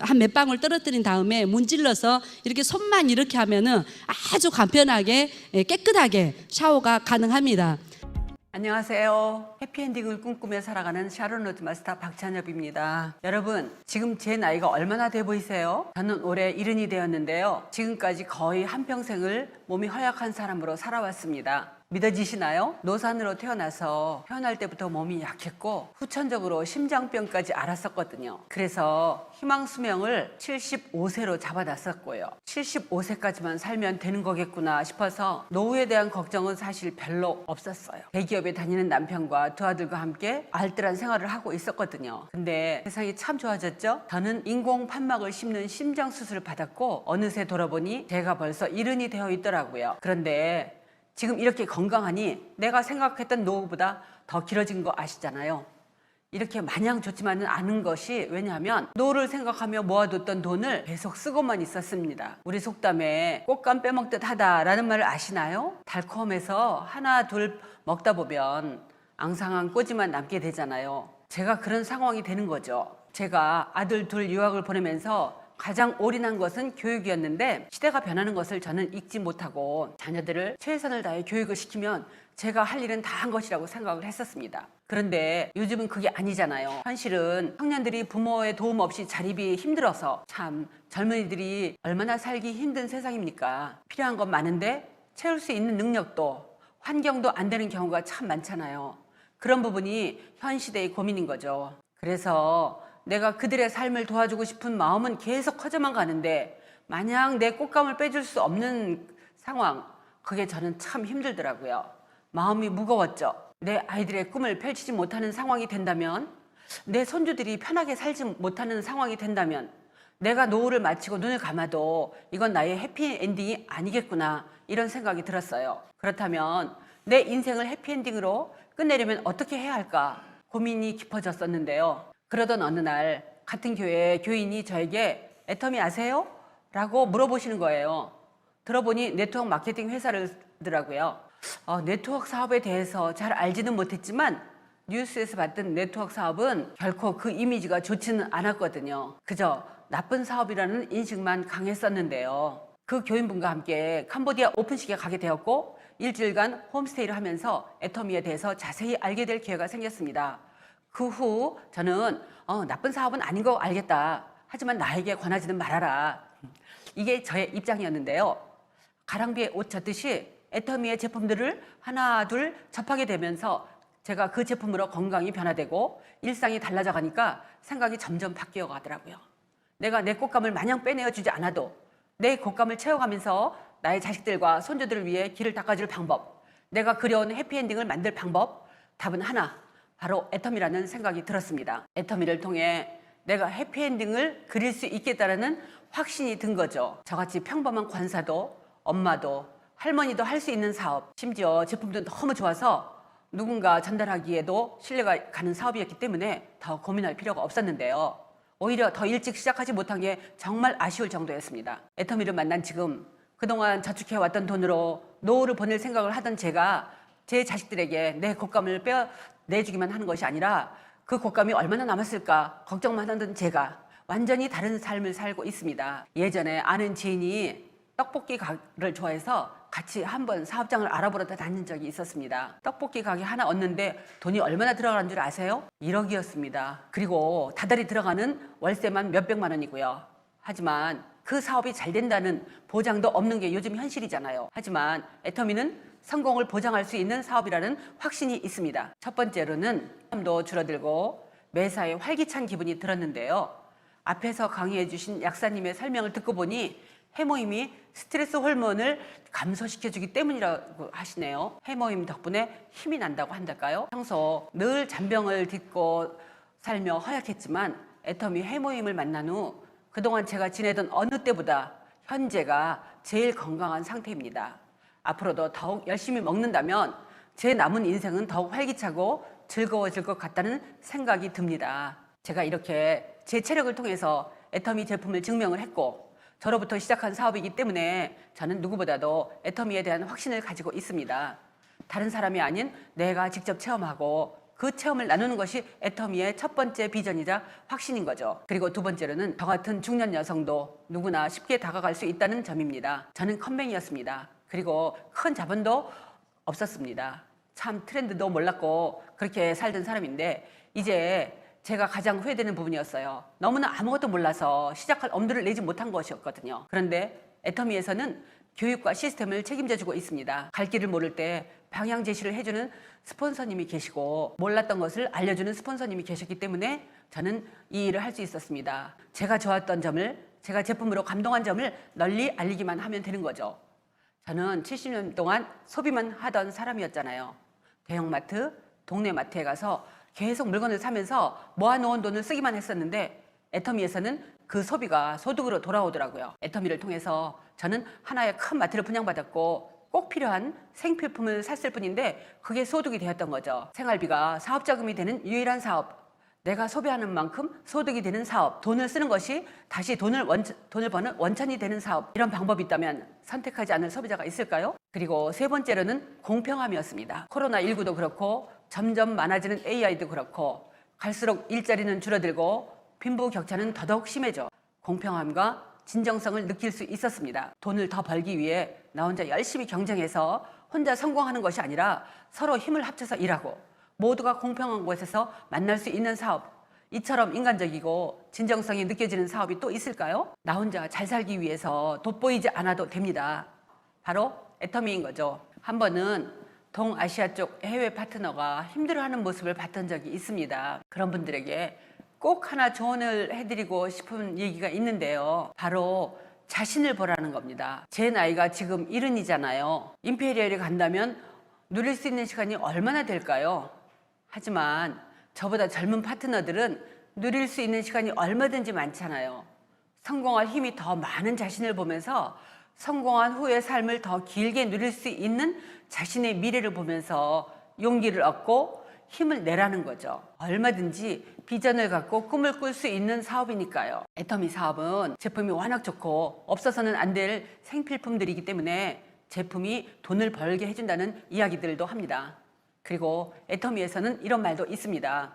한 몇 방울 떨어뜨린 다음에 문질러서 이렇게 손만 이렇게 하면은 아주 간편하게 깨끗하게 샤워가 가능합니다. 안녕하세요. 해피엔딩을 꿈꾸며 살아가는 샤론 로즈 마스터 박찬엽입니다. 여러분, 지금 제 나이가 얼마나 돼 보이세요? 저는 올해 70이 되었는데요. 지금까지 거의 한평생을 몸이 허약한 사람으로 살아왔습니다. 믿어지시나요? 노산으로 태어나서 태어날 때부터 몸이 약했고 후천적으로 심장병까지 앓았었거든요. 그래서 희망 수명을 75세로 잡아놨었고요. 75세까지만 살면 되는 거겠구나 싶어서 노후에 대한 걱정은 사실 별로 없었어요. 대기업에 다니는 남편과 두 아들과 함께 알뜰한 생활을 하고 있었거든요. 근데 세상이 참 좋아졌죠? 저는 인공 판막을 심는 심장 수술을 받았고 어느새 돌아보니 제가 벌써 70이 되어 있더라고요. 그런데 지금 이렇게 건강하니 내가 생각했던 노후보다 더 길어진 거 아시잖아요. 이렇게 마냥 좋지만은 않은 것이, 왜냐하면 노후를 생각하며 모아뒀던 돈을 계속 쓰고만 있었습니다. 우리 속담에 꽃감 빼먹듯 하다라는 말을 아시나요? 달콤해서 하나 둘 먹다 보면 앙상한 꼬지만 남게 되잖아요. 제가 그런 상황이 되는 거죠. 제가 아들 둘 유학을 보내면서 가장 올인한 것은 교육이었는데 시대가 변하는 것을 저는 잊지 못하고 자녀들을 최선을 다해 교육을 시키면 제가 할 일은 다 한 것이라고 생각을 했었습니다. 그런데 요즘은 그게 아니잖아요. 현실은 청년들이 부모의 도움 없이 자립이 힘들어서 참 젊은이들이 얼마나 살기 힘든 세상입니까? 필요한 건 많은데 채울 수 있는 능력도 환경도 안 되는 경우가 참 많잖아요. 그런 부분이 현 시대의 고민인 거죠. 그래서 내가 그들의 삶을 도와주고 싶은 마음은 계속 커져만 가는데 마냥 내 꽃감을 빼줄 수 없는 상황, 그게 저는 참 힘들더라고요. 마음이 무거웠죠. 내 아이들의 꿈을 펼치지 못하는 상황이 된다면, 내 손주들이 편하게 살지 못하는 상황이 된다면, 내가 노후를 마치고 눈을 감아도 이건 나의 해피엔딩이 아니겠구나, 이런 생각이 들었어요. 그렇다면 내 인생을 해피엔딩으로 끝내려면 어떻게 해야 할까 고민이 깊어졌었는데요. 그러던 어느 날 같은 교회의 교인이 저에게 애터미 아세요? 라고 물어보시는 거예요. 들어보니 네트워크 마케팅 회사더라고요. 네트워크 사업에 대해서 잘 알지는 못했지만 뉴스에서 봤던 네트워크 사업은 결코 그 이미지가 좋지는 않았거든요. 그저 나쁜 사업이라는 인식만 강했었는데요. 그 교인분과 함께 캄보디아 오픈식에 가게 되었고 일주일간 홈스테이를 하면서 애터미에 대해서 자세히 알게 될 기회가 생겼습니다. 그 후 저는 나쁜 사업은 아닌 거 알겠다. 하지만 나에게 권하지는 말아라. 이게 저의 입장이었는데요. 가랑비에 옷 젖듯이 애터미의 제품들을 하나 둘 접하게 되면서 제가 그 제품으로 건강이 변화되고 일상이 달라져 가니까 생각이 점점 바뀌어 가더라고요. 내가 내 꽃감을 마냥 빼내어 주지 않아도 내 꽃감을 채워가면서 나의 자식들과 손주들을 위해 길을 닦아줄 방법, 내가 그려온 해피엔딩을 만들 방법, 답은 하나, 바로 애터미라는 생각이 들었습니다. 애터미를 통해 내가 해피엔딩을 그릴 수 있겠다라는 확신이 든 거죠. 저같이 평범한 관사도, 엄마도, 할머니도 할 수 있는 사업, 심지어 제품도 너무 좋아서 누군가 전달하기에도 신뢰가 가는 사업이었기 때문에 더 고민할 필요가 없었는데요. 오히려 더 일찍 시작하지 못한 게 정말 아쉬울 정도였습니다. 애터미를 만난 지금, 그동안 저축해왔던 돈으로 노후를 보낼 생각을 하던 제가 제 자식들에게 내 곶감을 빼내주기만 하는 것이 아니라 그 곶감이 얼마나 남았을까 걱정만 하던 제가 완전히 다른 삶을 살고 있습니다. 예전에 아는 지인이 떡볶이 가게를 좋아해서 같이 한번 사업장을 알아보러 다닌 적이 있었습니다. 떡볶이 가게 하나 얻는데 돈이 얼마나 들어가는 줄 아세요? 1억이었습니다. 그리고 다달이 들어가는 월세만 몇백만 원이고요. 하지만 그 사업이 잘 된다는 보장도 없는 게 요즘 현실이잖아요. 하지만 애터미는 성공을 보장할 수 있는 사업이라는 확신이 있습니다. 첫 번째로는 부담도 줄어들고 매사에 활기찬 기분이 들었는데요. 앞에서 강의해 주신 약사님의 설명을 듣고 보니 해모임이 스트레스 호르몬을 감소시켜주기 때문이라고 하시네요. 해모임 덕분에 힘이 난다고 한달까요? 평소 늘 잔병을 딛고 살며 허약했지만 애터미 해모임을 만난 후 그동안 제가 지내던 어느 때보다 현재가 제일 건강한 상태입니다. 앞으로도 더욱 열심히 먹는다면 제 남은 인생은 더욱 활기차고 즐거워질 것 같다는 생각이 듭니다. 제가 이렇게 제 체력을 통해서 애터미 제품을 증명을 했고 저로부터 시작한 사업이기 때문에 저는 누구보다도 애터미에 대한 확신을 가지고 있습니다. 다른 사람이 아닌 내가 직접 체험하고 그 체험을 나누는 것이 애터미의 첫 번째 비전이자 확신인 거죠. 그리고 두 번째로는 저 같은 중년 여성도 누구나 쉽게 다가갈 수 있다는 점입니다. 저는 컴맹이었습니다. 그리고 큰 자본도 없었습니다. 참 트렌드도 몰랐고 그렇게 살던 사람인데 이제 제가 가장 후회되는 부분이었어요. 너무나 아무것도 몰라서 시작할 엄두를 내지 못한 것이었거든요. 그런데 애터미에서는 교육과 시스템을 책임져주고 있습니다. 갈 길을 모를 때 방향 제시를 해주는 스폰서님이 계시고 몰랐던 것을 알려주는 스폰서님이 계셨기 때문에 저는 이 일을 할 수 있었습니다. 제가 좋았던 점을, 제가 제품으로 감동한 점을 널리 알리기만 하면 되는 거죠. 저는 70년 동안 소비만 하던 사람이었잖아요. 대형마트, 동네 마트에 가서 계속 물건을 사면서 모아놓은 돈을 쓰기만 했었는데 애터미에서는 그 소비가 소득으로 돌아오더라고요. 애터미를 통해서 저는 하나의 큰 마트를 분양받았고 꼭 필요한 생필품을 샀을 뿐인데 그게 소득이 되었던 거죠. 생활비가 사업자금이 되는 유일한 사업, 내가 소비하는 만큼 소득이 되는 사업, 돈을 쓰는 것이 다시 돈을 버는 원천이 되는 사업, 이런 방법이 있다면 선택하지 않을 소비자가 있을까요? 그리고 세 번째로는 공평함이었습니다. 코로나19도 그렇고 점점 많아지는 AI도 그렇고 갈수록 일자리는 줄어들고 빈부격차는 더더욱 심해져. 공평함과 진정성을 느낄 수 있었습니다. 돈을 더 벌기 위해 나 혼자 열심히 경쟁해서 혼자 성공하는 것이 아니라 서로 힘을 합쳐서 일하고 모두가 공평한 곳에서 만날 수 있는 사업, 이처럼 인간적이고 진정성이 느껴지는 사업이 또 있을까요? 나 혼자 잘 살기 위해서 돋보이지 않아도 됩니다. 바로 애터미인 거죠. 한 번은 동아시아 쪽 해외 파트너가 힘들어하는 모습을 봤던 적이 있습니다. 그런 분들에게 꼭 하나 조언을 해드리고 싶은 얘기가 있는데요. 바로 자신을 보라는 겁니다. 제 나이가 지금 70이잖아요. 임페리얼에 간다면 누릴 수 있는 시간이 얼마나 될까요? 하지만 저보다 젊은 파트너들은 누릴 수 있는 시간이 얼마든지 많잖아요. 성공할 힘이 더 많은 자신을 보면서 성공한 후의 삶을 더 길게 누릴 수 있는 자신의 미래를 보면서 용기를 얻고 힘을 내라는 거죠. 얼마든지 비전을 갖고 꿈을 꿀 수 있는 사업이니까요. 애터미 사업은 제품이 워낙 좋고 없어서는 안 될 생필품들이기 때문에 제품이 돈을 벌게 해준다는 이야기들도 합니다. 그리고 애터미에서는 이런 말도 있습니다.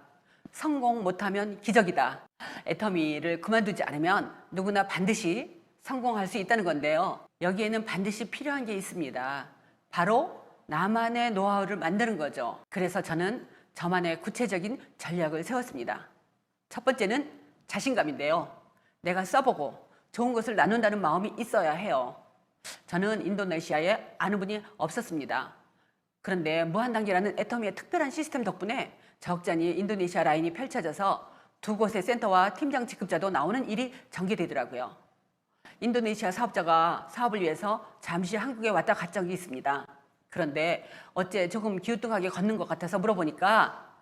성공 못하면 기적이다. 애터미를 그만두지 않으면 누구나 반드시 성공할 수 있다는 건데요. 여기에는 반드시 필요한 게 있습니다. 바로 나만의 노하우를 만드는 거죠. 그래서 저는 저만의 구체적인 전략을 세웠습니다. 첫 번째는 자신감인데요. 내가 써보고 좋은 것을 나눈다는 마음이 있어야 해요. 저는 인도네시아에 아는 분이 없었습니다. 그런데 무한단계라는 애터미의 특별한 시스템 덕분에 적잖이 인도네시아 라인이 펼쳐져서 두 곳의 센터와 팀장 직급자도 나오는 일이 전개되더라고요. 인도네시아 사업자가 사업을 위해서 잠시 한국에 왔다 간 적이 있습니다. 그런데 어째 조금 기우뚱하게 걷는 것 같아서 물어보니까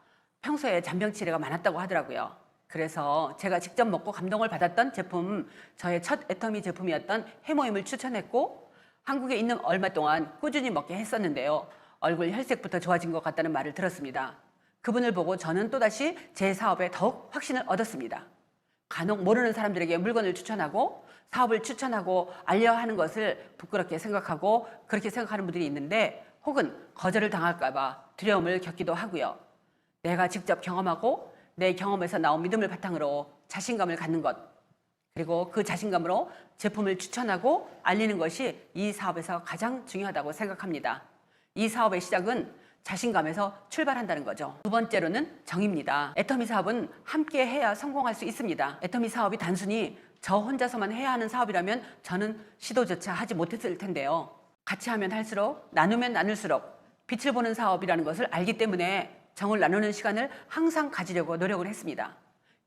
평소에 잔병치레가 많았다고 하더라고요. 그래서 제가 직접 먹고 감동을 받았던 제품, 저의 첫 애터미 제품이었던 해모임을 추천했고 한국에 있는 얼마 동안 꾸준히 먹게 했었는데요. 얼굴 혈색부터 좋아진 것 같다는 말을 들었습니다. 그분을 보고 저는 또다시 제 사업에 더욱 확신을 얻었습니다. 간혹 모르는 사람들에게 물건을 추천하고 사업을 추천하고 알려야 하는 것을 부끄럽게 생각하고 그렇게 생각하는 분들이 있는데 혹은 거절을 당할까 봐 두려움을 겪기도 하고요. 내가 직접 경험하고 내 경험에서 나온 믿음을 바탕으로 자신감을 갖는 것, 그리고 그 자신감으로 제품을 추천하고 알리는 것이 이 사업에서 가장 중요하다고 생각합니다. 이 사업의 시작은 자신감에서 출발한다는 거죠. 두 번째로는 정입니다. 애터미 사업은 함께 해야 성공할 수 있습니다. 애터미 사업이 단순히 저 혼자서만 해야 하는 사업이라면 저는 시도조차 하지 못했을 텐데요. 같이 하면 할수록, 나누면 나눌수록 빛을 보는 사업이라는 것을 알기 때문에 정을 나누는 시간을 항상 가지려고 노력을 했습니다.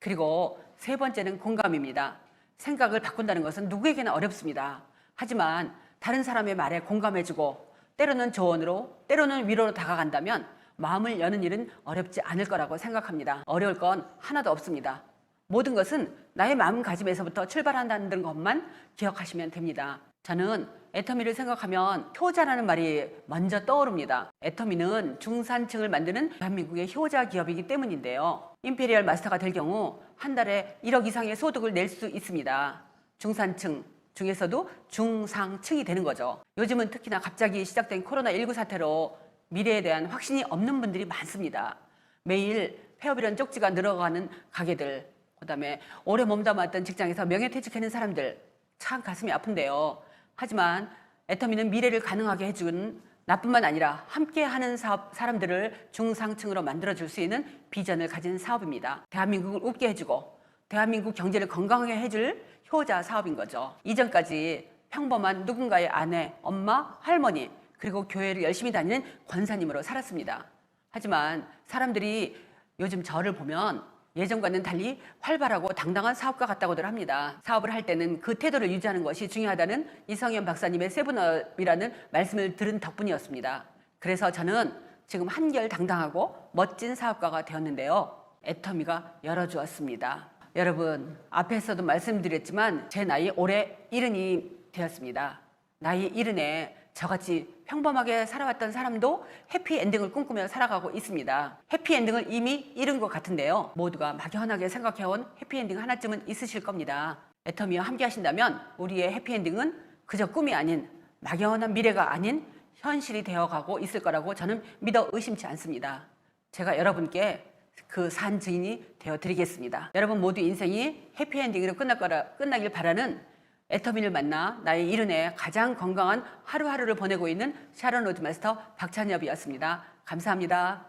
그리고 세 번째는 공감입니다. 생각을 바꾼다는 것은 누구에게나 어렵습니다. 하지만 다른 사람의 말에 공감해주고 때로는 조언으로, 때로는 위로로 다가간다면 마음을 여는 일은 어렵지 않을 거라고 생각합니다. 어려울 건 하나도 없습니다. 모든 것은 나의 마음가짐에서부터 출발한다는 것만 기억하시면 됩니다. 저는 애터미를 생각하면 효자라는 말이 먼저 떠오릅니다. 애터미는 중산층을 만드는 대한민국의 효자 기업이기 때문인데요. 임페리얼 마스터가 될 경우 한 달에 1억 이상의 소득을 낼 수 있습니다. 중산층 중에서도 중상층이 되는 거죠. 요즘은 특히나 갑자기 시작된 코로나19 사태로 미래에 대한 확신이 없는 분들이 많습니다. 매일 폐업이란 쪽지가 늘어가는 가게들, 그다음에 오래 몸담았던 직장에서 명예퇴직하는 사람들, 참 가슴이 아픈데요. 하지만 애터미는 미래를 가능하게 해준 나뿐만 아니라 함께하는 사람들을 중상층으로 만들어줄 수 있는 비전을 가진 사업입니다. 대한민국을 웃게 해주고 대한민국 경제를 건강하게 해줄 효자 사업인 거죠. 이전까지 평범한 누군가의 아내, 엄마, 할머니, 그리고 교회를 열심히 다니는 권사님으로 살았습니다. 하지만 사람들이 요즘 저를 보면 예전과는 달리 활발하고 당당한 사업가 같다고들 합니다. 사업을 할 때는 그 태도를 유지하는 것이 중요하다는 이성현 박사님의 세븐업이라는 말씀을 들은 덕분이었습니다. 그래서 저는 지금 한결 당당하고 멋진 사업가가 되었는데요. 애터미가 열어주었습니다. 여러분, 앞에서도 말씀드렸지만 제 나이 올해 70이 되었습니다. 나이 70에 저같이 평범하게 살아왔던 사람도 해피엔딩을 꿈꾸며 살아가고 있습니다. 해피엔딩을 이미 잃은 것 같은데요. 모두가 막연하게 생각해온 해피엔딩 하나쯤은 있으실 겁니다. 애터미와 함께 하신다면 우리의 해피엔딩은 그저 꿈이 아닌 막연한 미래가 아닌 현실이 되어가고 있을 거라고 저는 믿어 의심치 않습니다. 제가 여러분께 그 산 증인이 되어드리겠습니다. 여러분 모두 인생이 해피엔딩으로 끝나길 바라는 애터미를 만나 나의 70에 가장 건강한 하루하루를 보내고 있는 샤론 로즈 마스터 박찬엽이었습니다. 감사합니다.